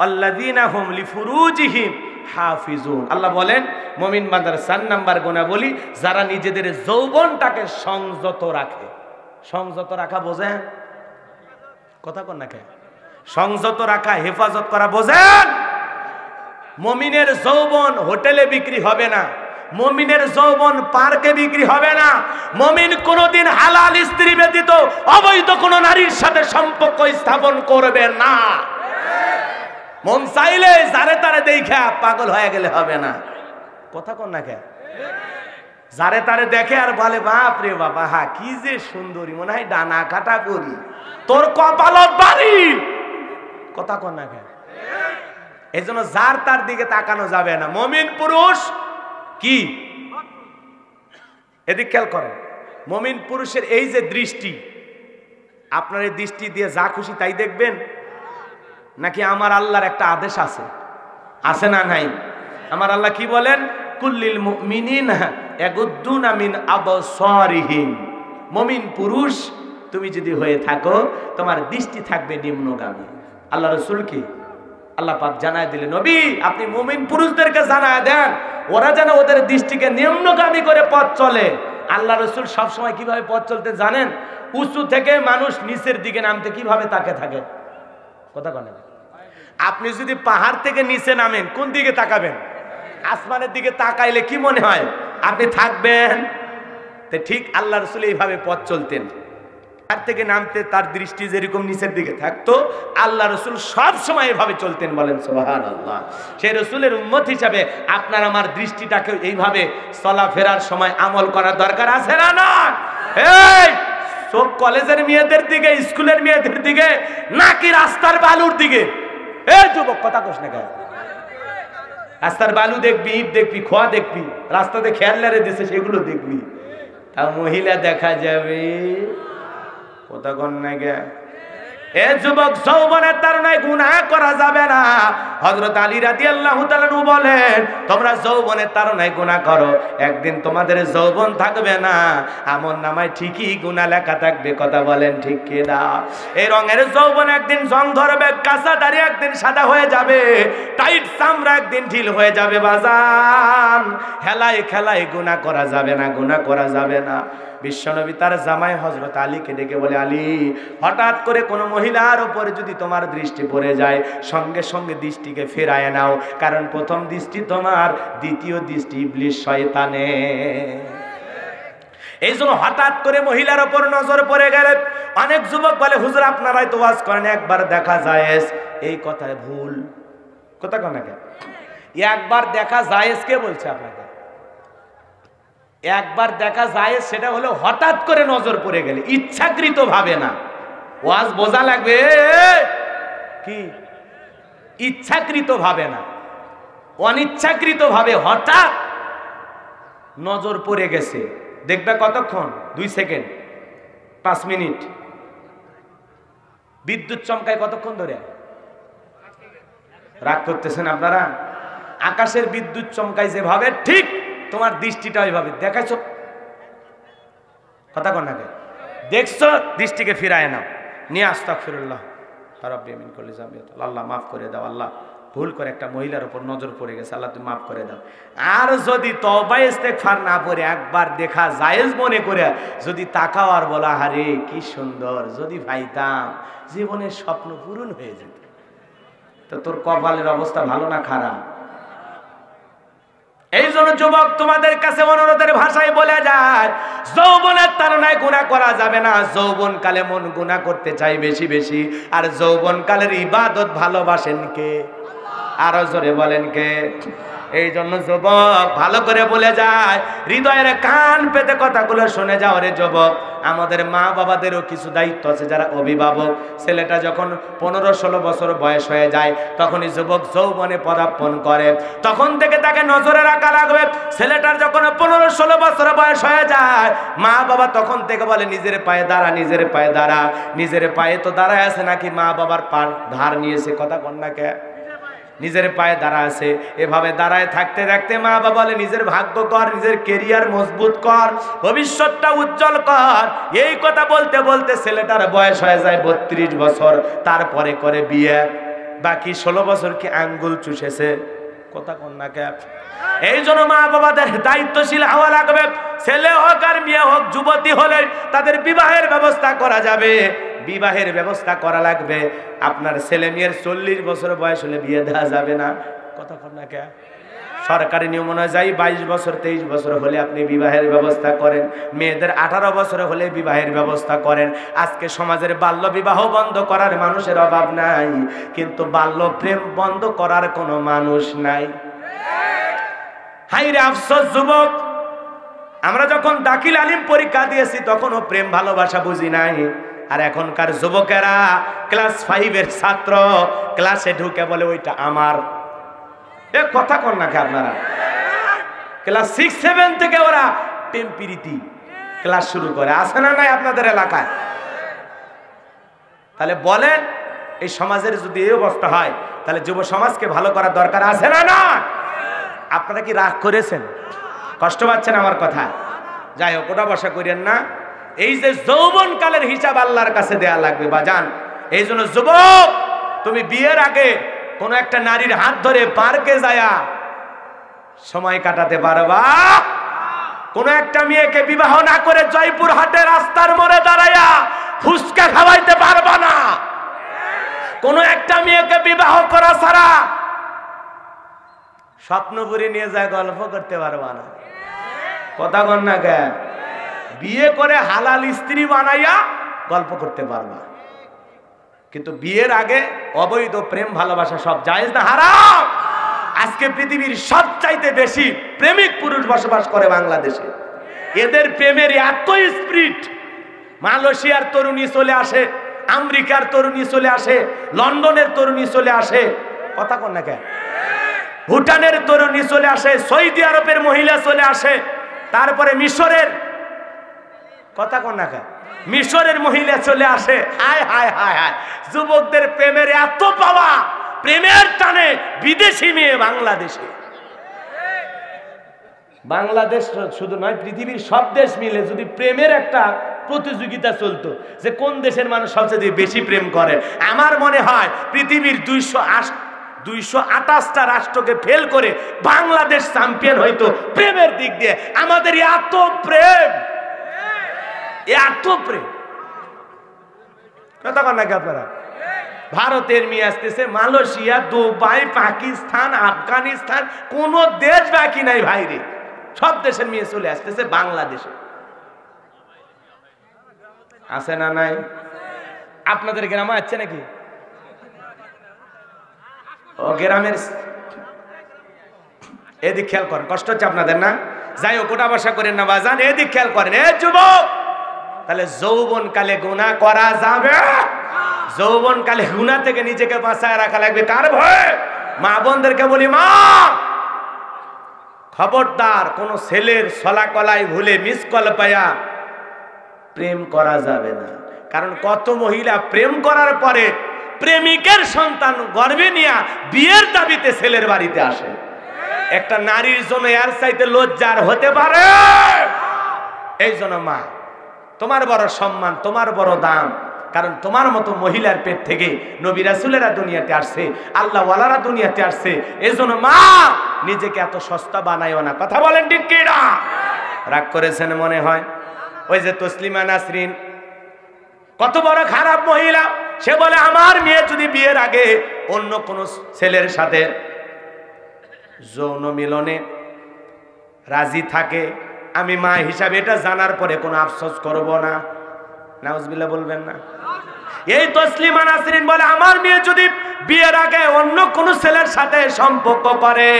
Speaker 1: আল্লাযীনা হুম লিফুরুজিহিম হাফিজুন। আল্লাহ বলেন মুমিন বান্দার 4 নাম্বার গুণাবলী, যারা নিজেদের যৌবনটাকে সংযত রাখে। সংযত রাখা বোঝেন? কথা কোন না কেন? সংযত রাখা, হেফাজত করা বোঝেন? মুমিনের যৌবন হোটেলে বিক্রি হবে না, মুমিনের যৌবন পার্কে বিক্রি হবে না। মুমিন কোনোদিন হালাল স্ত্রী ব্যতীত অবৈধ কোন নারীর সাথে সম্পর্ক স্থাপন করবে না। মন চাইলে যারে তারে দেখা পাগল হয়ে গেলে হবে না। কথা কোন না কেন? যারে তারে দেখে আর বলে, বাপ রে বাবা, হা কি যে সুন্দরী, মনে হয় ডানা কাটা করি, তোর কপালত বাড়ি। কথা কোন না কেন? এই জন্য যার তার দিকে তাকানো যাবে না। মুমিন পুরুষ কি, এদিক খেয়াল করেন। মুমিন পুরুষের এই যে দৃষ্টি, আপনার এই দৃষ্টি দিয়ে যা খুশি তাই দেখবেন, নাকি আমার আল্লাহর একটা আদেশ আছে? আছে না নাই? আমার আল্লাহ কি বলেন? কুল্লিল মুমিনিনা ইয়াগুদ্দুনা মিন আবসারিহিম। মুমিন পুরুষ তুমি যদি হয়ে থাকো, তোমার দৃষ্টি থাকবে নিম্নগামী। আল্লাহ রাসূল কি আল্লাহ পাক জানায় দিলেন, নবী আপনি মুমিন পুরুষদেরকে জানায় দেন, ওরা যেন ওদের দৃষ্টিকে নিম্নগামী করে পথ চলে। আল্লাহ রাসূল সবসময় কিভাবে পথ চলতে জানেন? উঁচু থেকে মানুষ নিচের দিকে নামতে কিভাবে তাকে থাকে। কথা বলেন, আপনি যদি পাহাড় থেকে নিচে নামেন কোন দিকে তাকাবেন? আসমানের দিকে তাকাইলে কি মনে হয় আপনি থাকবেন? তো ঠিক আল্লাহ রাসূল এইভাবে পথ চলতেন। তার থেকে নামতে তার দৃষ্টি যেরকম নিচের দিকে থাকতো, আল্লাহ রাসূল সব সময় এভাবে চলতেন। বলেন সুবহানাল্লাহ। সেই রাসূলের উম্মত হিসাবে আপনার আমার দৃষ্টিটাকে এইভাবে চলাফেরার সময় আমল করার দরকার আছে না না? এই সব কলেজের মেয়েদের দিকে, স্কুলের মেয়েদের দিকে, নাকি রাস্তার বালুর দিকে? এই যুবক কথা কোস না কেন? রাস্তার বালু দেখবি, ইট দেখবি, খোয়া দেখবি, রাস্তাতে খেয়াল লেড়ে দিছে সেগুলো দেখবি, তা মহিলা দেখা যাবে। কথা কন না গে? এ যুবক, যৌবনের তাড়নায় গুনাহ করা যাবে না। হযরত আলী রাদিয়াল্লাহু তাআলা আনহু বলেন, তোমরা যৌবনের তাড়নায় গুনাহ করো, একদিন তোমাদের যৌবন থাকবে না, আমলনামায় ঠিকই গুনাহ লেখা থাকবে। কথা বলেন ঠিক কি না? এই রঙের যৌবন একদিন জং ধরবে, কাঁচা দাড়ি একদিন সাদা হয়ে যাবে, টাইট চামড়া একদিন ঢিল হয়ে যাবে। বাজান, খেলায় খেলায় গুনাহ করা যাবে না, গুনাহ করা যাবে না। বিশ্বনবী তার জামাই হযরত আলীকে ডেকে বলে, আলী হঠাৎ করে কোনো মহিলার উপরে যদি তোমার দৃষ্টি পড়ে যায়, সঙ্গে সঙ্গে দৃষ্টিকে ফেরায় নাও, কারণ প্রথম দৃষ্টি তোমার, দ্বিতীয় দৃষ্টি ইবলিস শয়তানের। এই জন্য হঠাৎ করে মহিলার উপর নজর পড়ে গেলে অনেক যুবক বলে, হুজুর আপনারাই তো ওয়াজ করেন একবার দেখা জায়েজ। এই কথায় ভুল। কথা কেন? একবার দেখা জায়েজ কে বলছে আপনাকে? একবার দেখা যায় সেটা হলো হঠাৎ করে নজর পড়ে গেলে, ইচ্ছাকৃত ভাবে না। ওয়াজ বোঝা লাগবে কি? ইচ্ছাকৃত ভাবে না, অনিচ্ছাকৃত ভাবে হঠাৎ নজর পড়ে গেছে, দেখবে কতক্ষণ? 2 সেকেন্ড, 5 মিনিট। বিদ্যুৎ চমকায় কতক্ষণ ধরে? রাগ করতেছেন আপনারা? আকাশের বিদ্যুৎ চমকায় যেভাবে, ঠিক তোমার দৃষ্টিটা ওইভাবে দেখাইছো। কথা কন নাকি? দেখছো, দৃষ্টিকে ফিরায় নাও, নিয়ে আস্তাগফিরুল্লাহ রাব্বি মিন কুল্লি যামবি, আল্লাহ মাফ করে দাও, আল্লাহ ভুল করে একটা মহিলার উপর নজর পড়ে গেছে, আল্লাহ তুমি মাফ করে দাও। আর যদি তওবা ইস্তেগফার না পড়ে একবার দেখা জায়েজ মনে করে যদি তাকাও আর বলা, আরে কি সুন্দর, যদি ভাইতাম জীবনের স্বপ্ন পূরণ হয়ে যেত, তো তোর কপালের অবস্থা ভালো না খারাপ? এই জন্য যুবক, তোমাদের কাছে অনুরোধের ভাষায় বলে যায়, যৌবনের তাড়নায় গুনাহ করা যাবে না। যৌবন কালে মন গুনাহ করতে চাই বেশি বেশি, আর যৌবন কালের ইবাদত ভালোবাসেন কে? আরো জোরে বলেন কে? এই জন্য যুবক ভালো করে বলে যায়, হৃদয়ের কান পেতে কথাগুলো শুনে যাও রে যুবক। আমাদের মা বাবাদেরও কিছু দায়িত্ব আছে। যারা অভিভাবক, ছেলেটা যখন 15-16 বছর বয়স হয়ে যায়, তখনই যুবক যৌবনে পদার্পণ করে, তখন থেকে তাকে নজরে রাখা লাগবে। ছেলেটার যখন 15-16 বছর বয়স হয়ে যায়, মা বাবা তখন থেকে বলে, নিজের পায়ে দাঁড়া, নিজের পায়ে দাঁড়া। নিজের পায়ে তো দাঁড়ায় আছে নাকি মা বাবার পার ধার নিয়েছে? কথা কন্যাকে নিজের পায়ে দাঁড়া আছে। এভাবে দাঁড়ায় থাকতে থাকতে মা বাবা বলে, নিজের ভাগ্য কর, নিজের কেরিয়ার মজবুত কর, ভবিষ্যৎটা উজ্জ্বল কর। এই কথা বলতে বলতে ছেলেটার বয়স হয়ে যায় 32 বছর। তারপরে করে বিয়ে। বাকি 16 বছর কি আঙ্গুল চুষেছে? কথা কন্যাকে। এই জন্য মা বাবাদের দায়িত্বশীল হওয়া লাগবে। ছেলে হোক আর মেয়ে হোক, যুবতী হলে তাদের বিবাহের ব্যবস্থা করা যাবে, বিবাহের ব্যবস্থা করা লাগবে। আপনার ছেলে মেয়ের 40 বছর বয়স হলে বিয়ে দেওয়া যাবে না। কথা কন্যাকে। সরকারি নিয়ম অনুযায়ী 22 বছর 23 বছর হলে আপনি বিবাহের ব্যবস্থা করেন। মেয়েদের 18 বছর হলে বিবাহের ব্যবস্থা করেন। আজকে সমাজের বাল্য বিবাহ বন্ধ করার মানুষের অভাব নাই, কিন্তু বাল্য প্রেম বন্ধ করার কোনো মানুষ নাই। হাইরে আফসোস যুবক, আমরা যখন দাখিল আলিম পরীক্ষা দিয়েছি তখনও প্রেম ভালোবাসা বুঝি নাই। আর এখনকার যুবকেরা ক্লাস 5-এর ছাত্র, ক্লাসে ঢুকে বলে ওইটা আমার। এ কথা কন নাকি আপনারা? ক্লাস 6-7 থেকে ওরা প্রেম প্রীতি ক্লাস শুরু করে। আছে না নাই আপনাদের এলাকায়? তাহলে বলেন, এই সমাজের যদি এই অবস্থা হয়, তাহলে যুব সমাজকে ভালো করার দরকার আছে না? না, আপনারা কি রাগ করেছেন? কষ্ট পাচ্ছেন আমার কথা? যাই হোক, ওটা বসা করেন না। এই যে যৌবন কালের হিসাব আল্লাহর কাছে দেয়া লাগবে বাজান। এই জন্য যুবক, তুমি বিয়ের আগে কোন একটা নারীর হাত ধরে পার্কে যায়া সময় কাটাতে পারবা? কোন একটা মেয়েকে বিবাহ না করে জয়পুর হাটে রাস্তার মোড়ে দাঁড়ায়া ফুচকা খাওয়াইতে পারবা না। কোন একটা মেয়েকে বিবাহ করা ছাড়া স্বপ্নপুরী নিয়ে যায় গল্প করতে পারবা না। কথা কন না কে? বিয়ে করে হালাল স্ত্রী বানাইয়া গল্প করতে পারবা, কিন্তু বিয়ের আগে অবৈধ প্রেম ভালোবাসা সব জায়েজ না হারাম। আজকে পৃথিবীর সবচাইতে বেশি প্রেমিক পুরুষ বসবাস করে বাংলাদেশে। এদের প্রেমের এত স্পিরিট, মালয়েশিয়ার তরুণী চলে আসে, আমেরিকার তরুণী চলে আসে, লন্ডনের তরুণী চলে আসে। কথা কন না কে? ভুটানের তরুণী চলে আসে, সৌদি আরবের মহিলা চলে আসে, তারপরে মিশরের, কথা কন না কে, মিশরের মহিলা চলে আসে। হায় হায় হায় হায়, যুবকদের প্রেমের এত পাওয়া, প্রেমের টানে বিদেশি মেয়ে বাংলাদেশে। বাংলাদেশ শুধু নয়, পৃথিবীর সব দেশ মিলে যদি প্রেমের একটা প্রতিযোগিতা চলতো যে কোন দেশের মানুষ সবচেয়ে বেশি প্রেম করে, আমার মনে হয় পৃথিবীর 228টা রাষ্ট্রকে ফেল করে বাংলাদেশ চ্যাম্পিয়ন হইতো প্রেমের দিক দিয়ে। আমাদের এত প্রেম, এত প্রেম। কথা কন নাকি আপনারা? ভারতের মেয়ে আসতেছে, মালয়েশিয়া, দুবাই, পাকিস্তান, আফগানিস্তান, কোন দেশ বাকি নাই ভাইরে। সব দেশের মেয়ে চলে আসতেছে বাংলাদেশে। আছে না নাই? আপনাদের গ্রামে আছে নাকি? ও গ্রামের এদিক খেয়াল করেন, কষ্ট হচ্ছে আপনাদের না? যাই হোক, ওটা বসা করেন না বাজান, এদিক খেয়াল করেন। এ যুবক, তাহলে যৌবন কালে গুনাহ করা যাবে? যৌবন কালে গুনাহ থেকে নিজেকে বাঁচায় রাখা লাগবে। কার ভয়ে? মা বোনদেরকে বলি, মা খবরদার কোন ছেলের ছলাকলাই ভুলে মিস কল পায়া প্রেম করা যাবে না। কারণ কত মহিলা প্রেম করার পরে প্রেমিকের সন্তান গর্ভে নিয়ে বিয়ের দাবিতে ছেলের বাড়িতে আসে। একটা নারীর জন্য এর চাইতে লজ্জার হতে পারে? এই জন্য মা, তোমার বড় সম্মান, তোমার বড় দাম। কারণ তোমার মতো মহিলার পেট থেকে নবী রাসূলেরা দুনিয়াতে আসছে, আল্লাহ ওয়ালারা দুনিয়াতে আসছে। এই জন্য মা, নিজেকে এত সস্তা বানাইও না। কথা বলেন ঠিক কি না? রাগ করেছেন মনে হয়। ওই যে তসলিমা নাসরিন, কত বড় খারাপ মহিলা। সে বলে আমার মেয়ে যদি বিয়ের আগে অন্য কোন ছেলের সাথে যৌন মিলনে রাজি থাকে, আমি মা হিসাবে এটা জানার পরে কোনো আফসোস করব না। নাউজুবিল্লাহ বলবেন না? এই তসলিমা নাসরিন বলে আমার মেয়ে যদি বিয়ের আগে অন্য কোন ছেলের সাথে সম্পর্ক করে,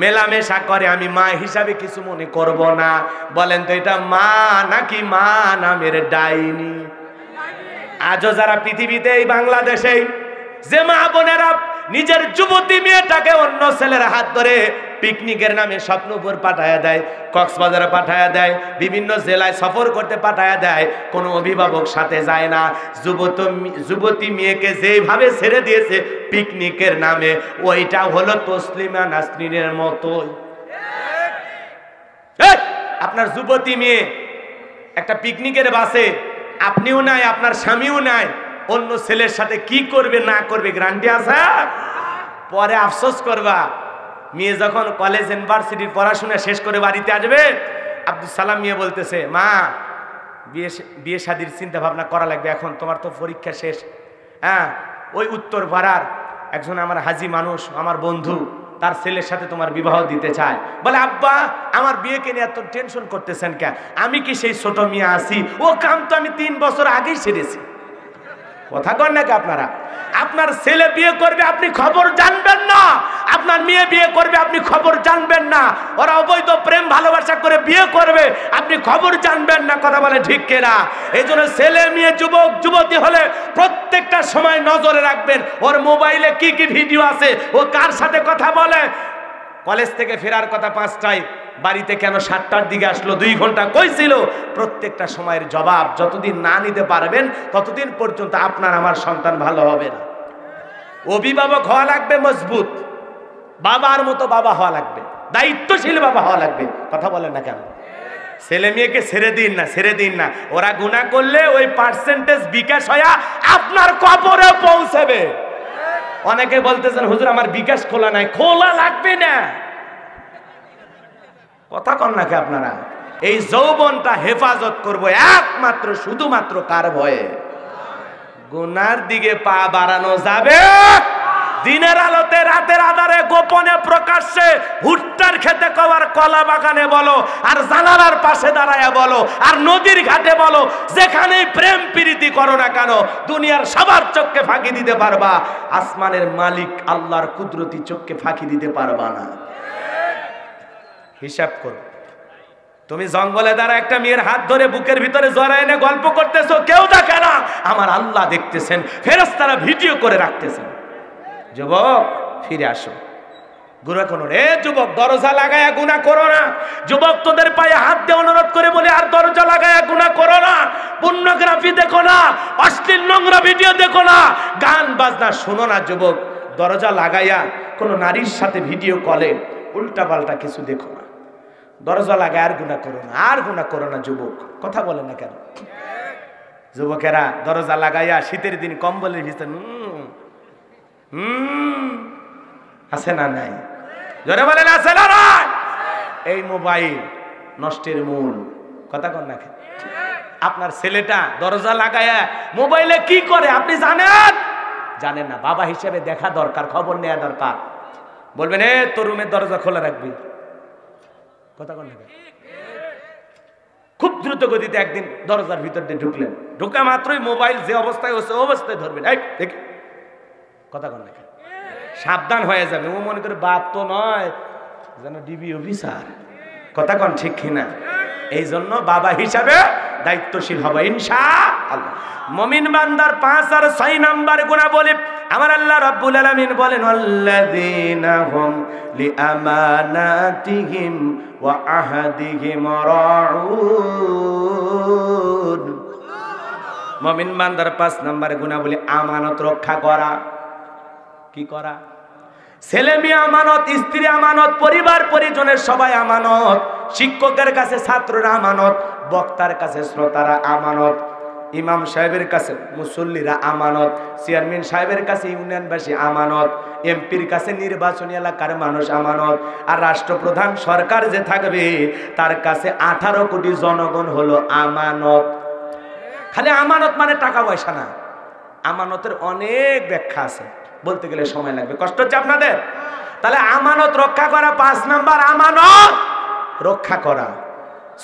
Speaker 1: মেলামেশা করে, আমি মা হিসাবে কিছু মনে করব না। বলেন তো এটা মা নাকি মা নামের ডাইনি? আজও যারা পৃথিবীতে এই বাংলাদেশে যে মা বোনেরা নিজের যুবতী মেয়েটাকে অন্য ছেলের হাত ধরে পিকনিকের নামে স্বপ্নপুর পাঠায়া দেয়, কক্সবাজারে পাঠায়া দেয়, বিভিন্ন জেলায় সফর করতে পাঠায়া দেয়, কোনো অভিভাবক সাথে যায় না। যুবতী মেয়েকে যেভাবে ছেড়ে দিয়েছে পিকনিকের নামে, ওইটা হলো তসলিমা নাসরিনের মতোই। আপনার যুবতী মেয়ে একটা পিকনিকের বাসে, আপনিও নাই, আপনার স্বামীও নাই, অন্য ছেলের সাথে কি করবে না করবে গ্যারান্টি আছে? পরে আফসোস করবা। মেয়ে যখন কলেজ ইউনিভার্সিটির পড়াশোনা শেষ করে বাড়িতে আসবে, আব্দুল সালাম মেয়ে বলতেছে, মা বিয়ে শাদীর চিন্তা ভাবনা করা লাগবে, এখন তোমার তো পরীক্ষা শেষ। হ্যাঁ, ওই উত্তর পাড়ার একজন আমার হাজি মানুষ, আমার বন্ধু, তার ছেলের সাথে তোমার বিবাহ দিতে চায়। বলে আব্বা আমার বিয়েকে নিয়ে এত টেনশন করতেছেন কেন? আমি কি সেই ছোট মেয়ে আছি? ও কাম তো আমি 3 বছর আগেই সেরেছি। কথা কন নাকি আপনারা? আপনার ছেলে বিয়ে করবে আপনি খবর জানবেন না, আপনার মেয়ে বিয়ে করবে আপনি খবর জানবেন না, ওরা অবৈধ প্রেম ভালোবাসা করে বিয়ে করবে আপনি খবর জানবেন না। কথা বলে ঠিক কিনা? এই জন্য ছেলে মেয়ে যুবক যুবতী হলে প্রত্যেকটা সময় নজরে রাখবেন ওর মোবাইলে কি কি ভিডিও আছে, ও কার সাথে কথা বলে। কলেজ থেকে ফেরার কথা 5টায়, বাড়িতে কেন 7টার দিকে আসলো, 2 ঘন্টা কই ছিল? প্রত্যেকটা সময়ের জবাব যতদিন না নিতে পারবেন ততদিন পর্যন্ত আপনার আমার সন্তান ভালো হবে না। অভিভাবক হওয়া লাগবে মজবুত, বাবার মতো বাবা হওয়া লাগবে, দায়িত্বশীল বাবা হওয়া লাগবে। কথা বলেন না কেন? ছেলে মেয়েকে ছেড়ে দিন না, ছেড়ে দিন না। ওরা গুনাহ করলে ওই পার্সেন্টেজ বিকাশ হয়ে আপনার কবরে পৌঁছাবে। অনেকে বলতেছেন হুজুর আমার বিকাশ খোলা নাই। খোলা লাগবে না। কথা কন নাকি আপনারা? এই যৌবনটা হেফাজত করব একমাত্র শুধুমাত্র কার ভয়ে? গুনার দিকে পা বাড়ানো যাবে দিনের আলোতে, রাতের আধারে, গোপনে প্রকাশ্যে, ভুট্টার খেতে কবার কলা বাগানে বলো, আর জানালার পাশে দাঁড়ায় বলো, আর নদীর ঘাটে বলো, যেখানেই প্রেম প্রীতি করো না কেন, দুনিয়ার সবার চোখকে ফাঁকি দিতে পারবা, আসমানের মালিক আল্লাহর কুদরতি চোখকে ফাঁকি দিতে পারবা না। হিসাব করো। তুমি জঙ্গলে দ্বারা একটা মেয়ের হাত ধরে বুকের ভিতরে জড়ায় এনে গল্প করতেছো, কেউ দেখে না, আমার আল্লাহ দেখতেছেন, ফেরেশতারা ভিডিও করে রাখতেছেন। যুবক ফিরে আসো, গুনাহ করো রে যুবক, দরজা লাগায়া গুনাহ করো না। যুবক তোদের পায়ে হাত দিয়ে অনুরোধ করে বলে আর দরজা লাগায়া গুনাহ করো না। পর্নোগ্রাফি দেখো না, অশ্লীল নোংরা ভিডিও দেখো না, গান বাজনা শোনো না। যুবক দরজা লাগায়া কোনো নারীর সাথে ভিডিও কলে উল্টা পাল্টা কিছু দেখো না। দরজা লাগায় আর গুনাহ করো না, আর গুনাহ করো না। যুবক কথা বলে না কেন? যুবকেরা দরজা লাগাইয়া শীতের দিন কম্বলের ভিতরে আছে না নাই? জোরে বলেন আছে না নাই? এই মোবাইল নষ্টের মূল। কথা কন না কেন? আপনার ছেলেটা দরজা লাগায়া মোবাইলে কি করে আপনি জানেন? জানেন না? বাবা হিসেবে দেখা দরকার, খবর নেওয়া দরকার। বলবেন এ তোর রুমের দরজা খোলা রাখবি। কথা কন না কেন? খুব দ্রুত গতিতে একদিন দরজার ভিতর দিয়ে ঢুকলেন, ঢুকা মাত্রই মোবাইল যে অবস্থায় হচ্ছে অবস্থায় ধরবেন। এই দেখি, কথা কন না কেন? সাবধান হয়ে যাবে। ও মনে করে বাপ তো নয়, যেন ডিবি অফিসার। কথা কন ঠিক কিনা? এই জন্য বাবা হিসাবে দায়িত্বশীল হবে ইনশাআল্লাহ। মুমিন বান্দার 5 আর 6 নাম্বার গুনাহ বলে আমার আল্লাহ রাব্বুল আলামিন বলেন আল্লাযীনা হুম লিআমানাতিহিম ওয়া আহাদিহিম রাউন। মুমিন বান্দার 5 নম্বর গুনাহ আমানত রক্ষা করা। কি করা? ছেলে মেয়ে আমানত, স্ত্রী আমানত, পরিবার পরিজনের সবাই আমানত, শিক্ষকের কাছে ছাত্ররা আমানত, বক্তার কাছে শ্রোতারা আমানত, ইমাম সাহেবের কাছে মুসল্লিরা আমানত, চেয়ারম্যান সাহেবের কাছে ইউনিয়নবাসী আমানত, এমপির কাছে নির্বাচনী এলাকার মানুষ আমানত, আর রাষ্ট্রপ্রধান সরকার যে থাকবে তার কাছে 18 কোটি জনগণ হলো আমানত। খালি আমানত মানে টাকা পয়সা না, আমানতের অনেক ব্যাখ্যা আছে, বলতে গেলে সময় লাগবে, কষ্ট হচ্ছে আপনাদের। তাহলে আমানত রক্ষা করা 5 নাম্বার, আমানত রক্ষা করা।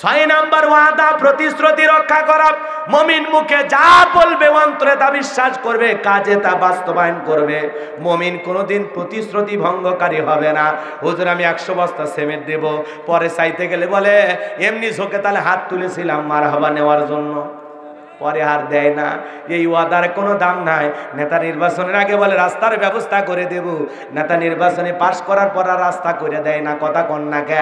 Speaker 1: 6 নাম্বার ওয়াদা প্রতিশ্রুতি রক্ষা করা। মুমিন মুখে যা বলবে অন্তরে তা বিশ্বাস করবে, কাজে তা বাস্তবায়ন করবে। মুমিন কোনোদিন প্রতিশ্রুতি ভঙ্গকারী হবে না। হুজুর আমি 100 বস্তা সিমেন্ট দেব, পরে চাইতে গেলে বলে এমনি ঝোঁকে তাহলে হাত তুলেছিলাম মারহাবা নেওয়ার জন্য, পরে আর দেয় না। এই ওয়াদার কোনো দাম নাই। নেতা নির্বাচনের আগে বলে রাস্তার ব্যবস্থা করে দেব, নেতা নির্বাচনে পাশ করার পর আর রাস্তা করে দেয় না, কথা কন না কে?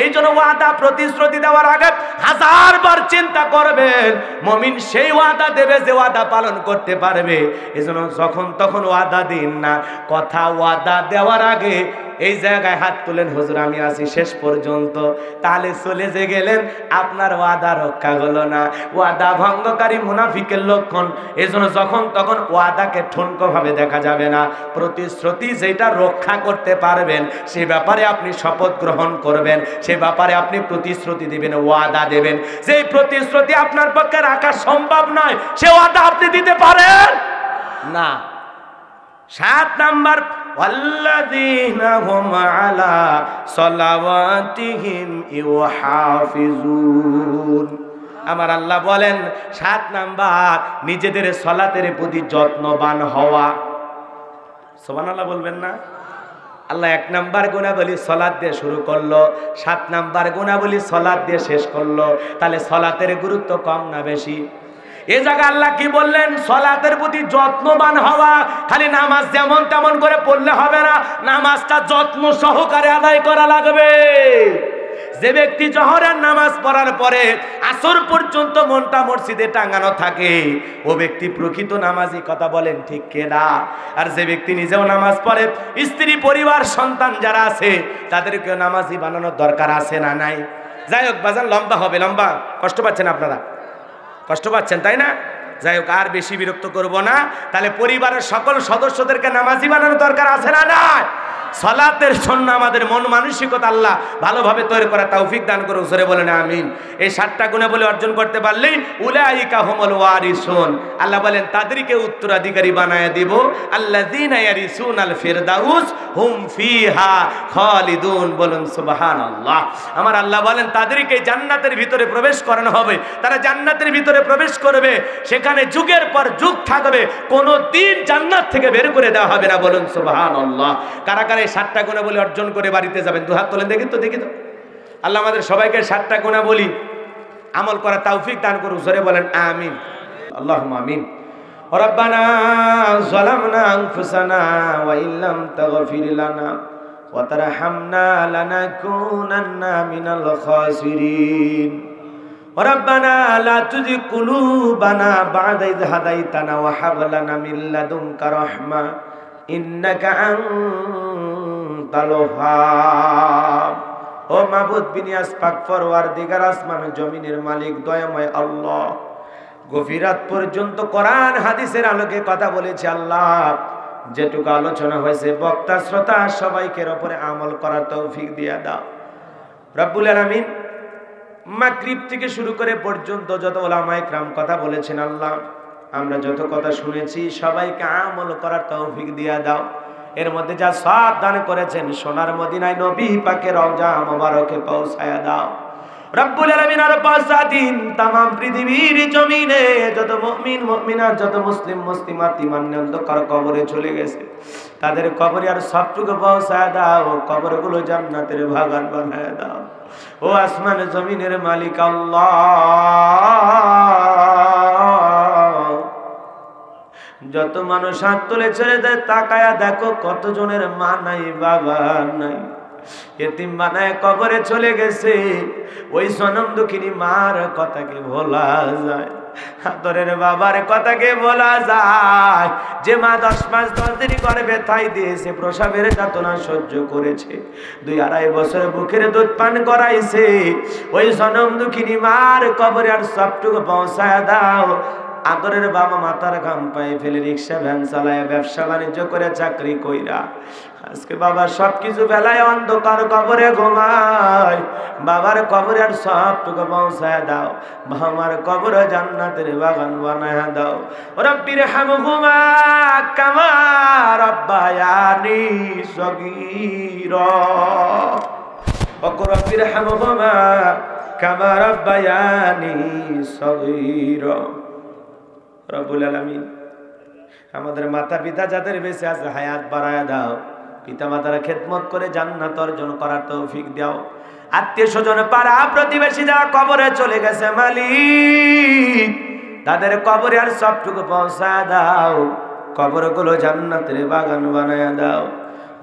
Speaker 1: এই জন্য ওয়াদা প্রতিশ্রুতি দেওয়ার আগে 1000 বার চিন্তা করবেন। মুমিন সেই ওয়াদা দেবে যে ওয়াদা পালন করতে পারবে। এই জন্য যখন তখন ওয়াদা দিন না, কথা ওয়াদা দেওয়ার আগে এই জায়গায় হাত তুলেন, হুজুর আমি আছি শেষ পর্যন্ত, তাহলে চলে যে গেলেন আপনার ওয়াদা রক্ষা হলো না। ওয়াদা ভঙ্গকারী মুনাফিকের লক্ষণ। এজন্য যখন তখন ওয়াদাকে ঠুনকো ভাবে দেখা যাবে না। প্রতিশ্রুতি যেটা রক্ষা করতে পারবেন সে ব্যাপারে আপনি শপথ গ্রহণ করবেন, সে ব্যাপারে আপনি প্রতিশ্রুতি দিবেন, ওয়াদা দেবেন। যে প্রতিশ্রুতি আপনার পক্ষে রাখা সম্ভব নয় সে ওয়াদা আপনি দিতে পারেন না। 7 নাম্বার ওয়াল্লাযীনা হুম আলা সালাওয়াতিহিম ইউহাফিজুন। আমার আল্লাহ বলেন 7 নাম্বার নিজেদের সালাতের প্রতি যত্নবান হওয়া। সুবহানাল্লাহ বলবেন না? আল্লাহ 1 নাম্বার গুণাবলী সালাত দিয়ে শুরু করলো, 7 নাম্বার গুণাবলী সালাত দিয়ে শেষ করলো। তাহলে সালাতের গুরুত্ব কম না বেশি? এই জায়গায় আল্লাহ কি বললেন? সালাতের প্রতি যত্নবান হওয়া। খালি নামাজ যেমন তেমন করে পড়লে হবে না, নামাজটা যত্ন সহকারে আদায় করা লাগবে। যে ব্যক্তি জোহরের নামাজ পড়ার পরে আসর পর্যন্ত মনটা মসজিদে টাঙানো থাকে ও ব্যক্তি প্রকৃত নামাজি, কথা বলেন ঠিক কিনা? আর যে ব্যক্তি নিজেও নামাজ পড়ে, স্ত্রী পরিবার সন্তান যারা আছে তাদেরকেও নামাজি বানানোর দরকার আছে না নাই? যাই হোক বাজান, লম্বা হবে, লম্বা, কষ্ট পাচ্ছেন আপনারা, কষ্ট পাচ্ছেন তাই না? যাই হোক আর বেশি বিরক্ত করব না। তাহলে পরিবারের সকল সদস্যদেরকে নামাজি বানানোর দরকার আছে না নাই? সালাতের জন্য আমাদের মন মানসিকতা আল্লাহ ভালোভাবে তৈরি করা তৌফিক দান করুন, জোরে বলেন আমিন। এই 7টা গুণাবলী অর্জন করতে পারলেই উলাইকা হুমুল ওয়ারিসুন, আল্লাহ বলেন তাদেরকে উত্তরাধিকারী বানায় দিব। আল্লাযীনা ইয়ারিসুনাল ফিরদাউস হুম ফিহা খালিদুন, বলুন সুবহানাল্লাহ। আমার আল্লাহ বলেন তাদেরকে জান্নাতের ভিতরে প্রবেশ করানো হবে, তারা জান্নাতের ভিতরে প্রবেশ করবে, সেখানে যুগের পর যুগ থাকবে, কোনো দিন জান্নাত থেকে বের করে দেওয়া হবে না, বলুন সুবহানাল্লাহ। কারা কারা এই 7টা গুণাবলী অর্জন করে বাড়িতে যাবেন? দুহাত তোলেন দেখি তো, দেখি তো। আল্লাহ আমাদের সবাইকে 7টা গুণাবলী আমল করা তৌফিক দান করুন, জোরে বলেন আমিন। আল্লাহুম্মা আমিন। রব্বানা যালামনা আনফুসানা ওয়া ইল্লাম তাগফির লানা ওয়া তারহামনা লানাকুনান্না মিনাল খাসিরিন। রব্বানা লা তুযিগ কুলুবানা বা'দা ইয হাদাইতানা ওয়া হাব লানা মিন লাদুনকা রাহমা ইন্নাকা আনতাল ওয়াহ্হাব। ও মাবুদ বিনিয়াস পাক পরওয়ারদিগার আসমান জমিনের মালিক দয়াময় আল্লাহ, গভীর রাত পর্যন্ত কোরআন হাদিসের আলোকে কথা বলেছি আল্লাহ, যেটুকু আলোচনা হয়েছে বক্তা শ্রোতা সবাইকে উপরে আমল করার তৌফিক দিয়া দাও রব্বুল আলামিন। মাগরিব থেকে শুরু করে পর্যন্ত যত উলামায়ে কেরাম কথা বলেছেন আল্লাহ, আমরা যত কথা শুনেছি সবাইকে আমল করার তৌফিক দিয়া দাও। এর মধ্যে যা সওয়াব দান করেছেন সোনার মদিনায় নবী পাকের রওজা মোবারকে পৌঁছায়া দাও রব্বুল আলামিন। আর 5 দিন तमाम পৃথিবীর জমিনে যত মুমিন মুমিনাত, যত মুসলিম মুসলিমাত ঈমান অন্ধকার কবরে চলে গেছে, তাদের কবরে আর সবটুকু পৌঁছায়া দাও, কবরগুলো জান্নাতের বাগান বানায়া দাও। ও আসমান জমিনের মালিক আল্লাহ, যত মানুষ হাত তুলে ছেড়ে দেয়, তাকায়া দেখো কতজনের মা নাই, বাবা নাই, এতিম বানায় কবরে চলে গেছে। ওই সনম দুঃখিনী মার কথাকে ভোলা যায়? আদরের বাবার কথাকে বলা যায়? যে মা 10 মাস 10 দিন গর্ভে ঠাই দিয়েছে, প্রসবের যাতনা সহ্য করেছে, 2-2.5 বছর বুকের দুধ পান করাইছে, ওই সনম দুঃখিনী মার কবরে আর সবটুকু পৌঁছায় দাও। আদরের বাবা মাথার ঘাম পায়ে ফেলে রিক্সা ভ্যান চালায়, ব্যবসা বাণিজ্য করে, চাকরি কইরা আজকে বাবা সবকিছু বেলায় অন্ধকার কবরে ঘুমায়। বাবার কবরে আর সবটুকু পৌঁছায় দাও। আমার কবর জান্নাতের বাগান বানায় দাও। রব্বির হামহুমা কামা রাব্বায়ানি সগীরা, রব্বির হামহুমা কামা রাব্বায়ানি সগীরা। রব্বুল আলামিন আমাদের মাতা পিতা যাদের বেঁচে আছে হায়াত বাড়ায় দাও। পিতা মাতারা খেদমত করে জান্নাত অর্জন করার তৌফিক দাও। আত্মীয় স্বজন পাড়া প্রতিবেশী যারা কবরে চলে গেছে মালিক, তাদের কবরে আর সবটুকু পৌঁছায় দাও। কবরগুলো জান্নাতের বাগান বানায় দাও।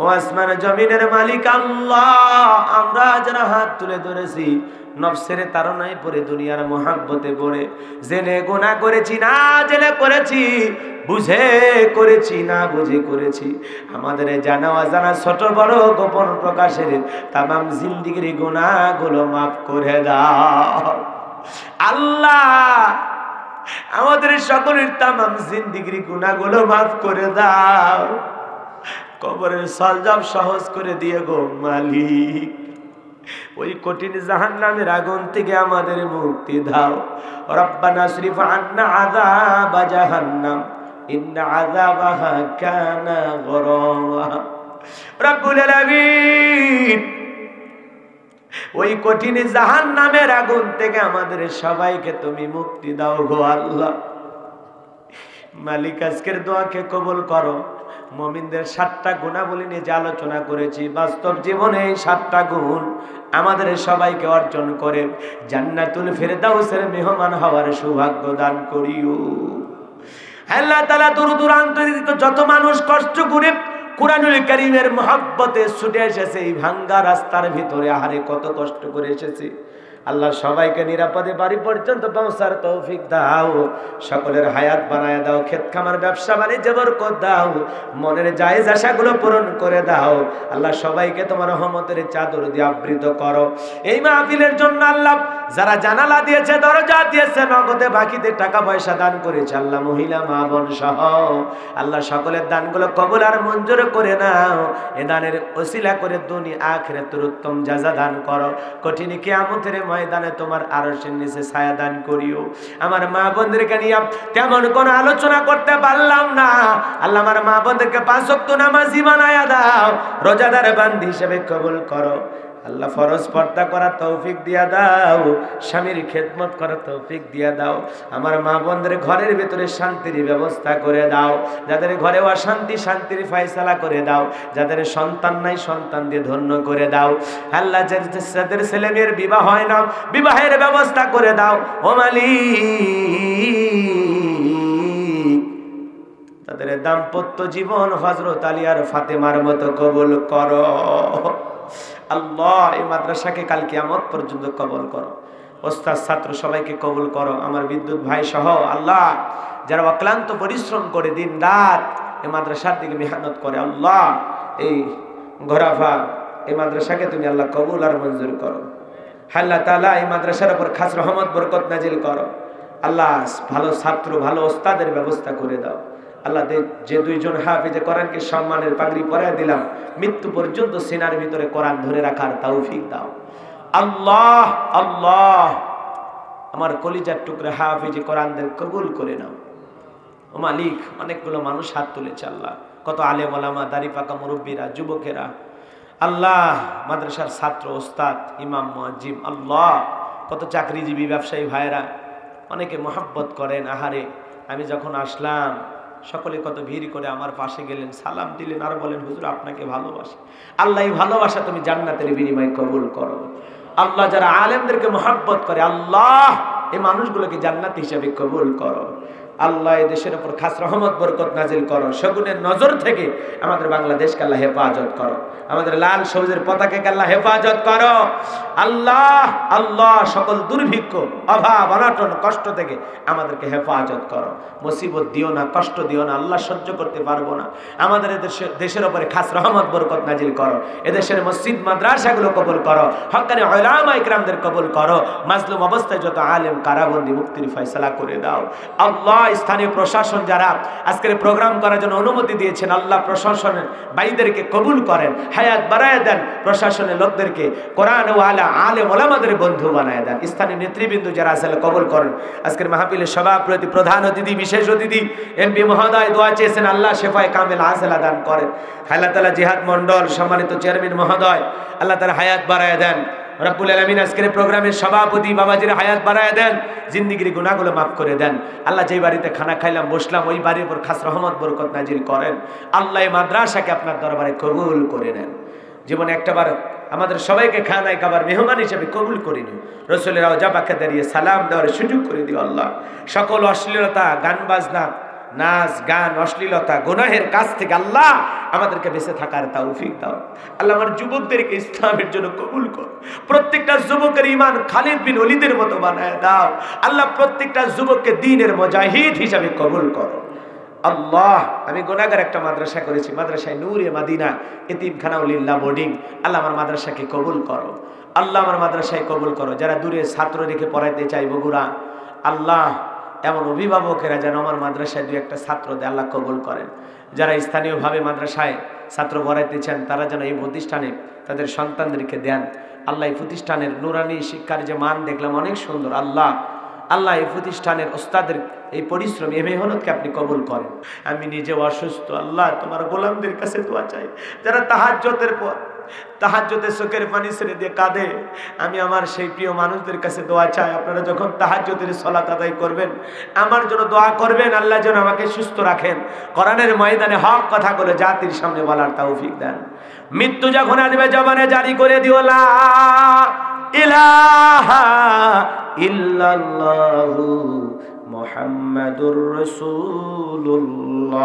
Speaker 1: ও আসমান জমিনের মালিক আল্লাহ, আমরা যারা হাত তুলে ধরেছি নফসের তাড়নায় পড়ে, দুনিয়ার মোহাব্বতে পড়ে, জেনে গুনাহ করেছি না জেনে করেছি, বুঝে করেছি না বুঝে করেছি, আমাদের জানা অজানা ছোট বড় গোপন প্রকাশের তামাম জিন্দেগির গুনাহগুলো মাফ করে দাও আল্লাহ। আমাদের সকলের তামাম জিন্দেগির গুনাহগুলো মাফ করে দাও। কবরের সলজব সহজ করে দিয়ে গো মালিক। ওই কঠিন জাহান্নামের আগুন থেকে আমাদের মুক্তি দাও। রব্বানা শরীফ আন্না আযাব জাহান্নাম ইন্না আযাবাহা কানা গরামা। রব্বুল আলামিন ওই কঠিন জাহান্নামের আগুন থেকে আমাদের সবাইকে তুমি মুক্তি দাও গো আল্লাহ। মালিক আজকের দোয়াকে কবুল করো। মুমিনদের 7টা গুণাবলী নিয়ে যে আলোচনা করেছি, বাস্তব জীবনে এই 7টা গুণ আমাদের সবাইকে অর্জন করে জান্নাতুল ফেরদাউসের মেহমান হওয়ার সৌভাগ্য দান করিও আল্লাহ তাআলা। দূর দূরান্ত থেকে যত মানুষ কষ্ট করে কুরআনুল কারীমের মহব্বতে ছুটে এসেছে, এই ভাঙ্গা রাস্তার ভিতরে আহারে কত কষ্ট করে এসেছে, আল্লাহ সবাইকে নিরাপদে বাড়ি পর্যন্ত পৌঁছার তৌফিক দাও। সকলের হায়াত বানায় দাও। ক্ষেত খামার ব্যবসা বাণিজ্যে বরকত দাও। মনের জায়েজ আশাগুলো পূরণ করে দাও আল্লাহ। সবাইকে তোমার রহমতের চাদর দিয়ে আবৃত করো। এই মাহফিলের জন্য আল্লাহ যারা জানালা দিয়েছে, দরজা দিয়েছে, নগদে বাকিতে টাকা পয়সা দান করেছে আল্লাহ, মহিলা মা বোন সহ আল্লাহ সকলের দানগুলো কবুল আর মঞ্জুর করে নাও। এ দানের ওসিলা করে দুনিয়া আখিরাতের উত্তম জাযা দান করো। কঠিন কিয়ামতের ময়দানে তোমার আরশের নিচে ছায়া দান করিও। আমার মা বোনদেরকে নিয়ে তেমন কোন আলোচনা করতে পারলাম না আল্লাহ, আমার মা বোনদেরকে 5 ওয়াক্ত নামাজি বানায়া দাও, রোজাদার বান্দি হিসেবে কবুল করো আল্লাহ। ফরজ পর্দা করার তৌফিক দিয়া দাও, স্বামীর খেদমত করার তৌফিক দিয়া দাও। আমার মা বোনদের ঘরের ভিতরে শান্তির ব্যবস্থা করে দাও। যাদের ঘরে অশান্তি, শান্তির ফয়সালা করে দাও। যাদের সন্তান নাই, সন্তান দিয়ে ধন্য করে দাও আল্লাহ। যাদের ছেলে মেয়ের বিবাহ হয় না, বিবাহের ব্যবস্থা করে দাও ও মালিক। তাদের দাম্পত্য জীবন হযরত আলী আর ফাতেমার মতো কবুল করো আল্লাহ। এই মাদ্রাসাকে কাল কিয়ামত পর্যন্ত কবুল করো। ওস্তাদ ছাত্র সবাইকে কবুল করো। আমার বিদ্যুৎ ভাই সহ আল্লাহ যারা অক্লান্ত পরিশ্রম করে দিন রাত এই মাদ্রাসার দিকে মেহনত করে আল্লাহ, এই ঘোরাফা এই মাদ্রাসাকে তুমি আল্লাহ কবুল আর মঞ্জুর করো আল্লাহ তাআলা। এই মাদ্রাসার উপর খাস রহমত বরকত নাজিল করো আল্লাহ। ভালো ছাত্র, ভালো ওস্তাদের ব্যবস্থা করে দাও আল্লাহ। যে 2 জন হাফেজে কোরআনকে সম্মানের পাগড়ি পরায় দিলাম, মৃত্যু পর্যন্ত সিনার ভিতরে কোরআন ধরে রাখার তৌফিক দাও আল্লাহ। আল্লাহ আমার কলিজার টুকরা হাফেজে কোরআনদের কবুল করে নাও ও মালিক। অনেকগুলো মানুষ হাত তুলেছে আল্লাহ, কত আলেম ওলামা, দাড়ি পাকা মুরব্বীরা, যুবকেরা আল্লাহ, মাদ্রাসার ছাত্র, ওস্তাদ, ইমাম, মুয়াজ্জিম আল্লাহ, কত চাকরিজীবী ব্যবসায়ী ভাইরা অনেকে মহব্বত করেন। আহারে আমি যখন আসলাম সকলে কত ভিড় করে আমার পাশে গেলেন, সালাম দিলেন আর বলেন হুজুর আপনাকে ভালোবাসি। আল্লাহ এই ভালোবাসা তুমি জান্নাতের বিনিময়ে কবুল করো আল্লাহ। যারা আলেমদেরকে মহব্বত করে আল্লাহ এই মানুষগুলোকে জান্নাত হিসেবে কবুল করো। আল্লাহ এই দেশের উপর খাস রহমত বরকত নাজিল করো, শগুনের নজর থেকে আমাদের বাংলাদেশকে আল্লাহ হেফাজত করো, আমাদের লাল সবুজের পতাকাকে আল্লাহ হেফাজত করো। আল্লাহ আল্লাহ সকল দুর্ভিক্ষ, অভাব, অনটন, কষ্ট থেকে আমাদেরকে হেফাজত করো। মুসিবত দিও না, কষ্ট দিও না, আল্লাহ সহ্য করতে পারবো না। আমাদের দেশের উপরে খাস রহমত বরকত নাজিল করো। এদেশের মসজিদ মাদ্রাসাগুলো কবুল করো, হক্কানি উলামা ইকরামদের কবুল করো। মাজলুম অবস্থায় যত আলেম কারাবন্দী মুক্তির ফয়সালা করে দাও। আল্লাহ স্থানীয় প্রশাসন যারা আজকের প্রোগ্রাম করার জন্য অনুমতি দিয়েছেন, আল্লাহ প্রশাসনের ভাইদেরকে কবুল করেন, হায়াত বাড়ায় দেন, প্রশাসনের লোকদেরকে কোরআন ওয়ালা আলেম ওলামাদের বন্ধু বানায় দেন। স্থানীয় নেতৃবৃন্দ যারা আছে কবুল করেন। আজকের মাহফিলের সভাপতি, প্রধান অতিথি, বিশেষ অতিথি এমপি মহোদয় দোয়া চেয়েছেন, আল্লাহ শেফায়ে কামেল আজেলা দান করেন। আল্লাহ তাআলা জিহাদ মন্ডল সম্মানিত চেয়ারম্যান মহোদয় আল্লাহ তাআলা হায়াত বাড়ায় দেন। রব্বুল আলামিন আজকের প্রোগ্রামের সভাপতি বাবাজির হায়াত বাড়ায় দেন, জিন্দেগির গুনাহগুলো মাফ করে দেন। আল্লাহ যেই বাড়িতে খানা খাইলাম বসলাম ওই বাড়ির উপর খাস রহমত বরকত নাজিল করেন। আল্লাহ এই মাদ্রাসাকে আপনার দরবারে কবুল করে নেন। জীবনে একটাবার আমাদের সবাইকে খানায় খাবার মেহমান হিসেবে কবুল করে নিও। রাসূলের রওজা পাকে দাঁড়িয়ে সালাম দেওয়ার সুযোগ করে দিও। আল্লাহ সকল অশ্লীলতা, গান বাজনা, নাচ গান, অশ্লীলতা, গুনাহের কাছ থেকে আল্লাহ আমাদেরকে বেঁচে থাকার তৌফিক দাও। আল্লাহ আমার যুবকদেরকে ইসলামের জন্য কবুল কর। প্রত্যেকটা যুবকের ঈমান খালিদ বিন ওলীদের মতো বানায় দাও। আল্লাহ প্রত্যেকটা যুবককে দ্বীনের মুজাহিদ হিসাবে কবুল করো। আল্লাহ আমি গুনাহগার একটা মাদ্রাসা করেছি, মাদ্রাসায় নূরে মাদিনা এতিমখানা উলিল্লাহ বোর্ডিং। আল্লাহ আমার মাদ্রাসাকে কবুল করো। আল্লাহ আমার মাদ্রাসায় কবুল করো। যারা দূরে ছাত্র রেখে পড়াইতে চাই বগুড়া, আল্লাহ এমন অভিভাবকেরা যেন আমার মাদ্রাসায় দু একটা ছাত্র দেয়, আল্লাহ কবুল করেন। যারা স্থানীয়ভাবে মাদ্রাসায় ছাত্র পড়াইতে চান তারা যেন এই প্রতিষ্ঠানে তাদের সন্তানদেরকে দেন। আল্লাহ এই প্রতিষ্ঠানের নুরানি শিক্ষার যে মান দেখলাম অনেক সুন্দর। আল্লাহ আল্লাহ এই প্রতিষ্ঠানের ওস্তাদের এই পরিশ্রম, এই মেহনতকে আপনি কবুল করেন। আমি নিজে অসুস্থ, আল্লাহ তোমার গোলামদের কাছে দোয়া চাই যারা তাহাজ্জুদের পর তাহাজ্জুদে চোখের পানি ছেড়ে দিয়ে কাঁদে। আমি আমার সেই প্রিয় মানুষদের কাছে দোয়া চাই, আপনারা যখন তাহাজ্জুদের সালাত আদায় করবেন আমার জন্য দোয়া করবেন, আল্লাহ যেন আমাকে সুস্থ রাখেন, কোরআনের ময়দানে হক কথাগুলো জাতির সামনে বলার তৌফিক দেন। মৃত্যু যখন আসবে জবানে জারি করে দিও লা ইলাহা ইল্লাল্লাহু মুহাম্মাদুর রাসূলুল্লাহ।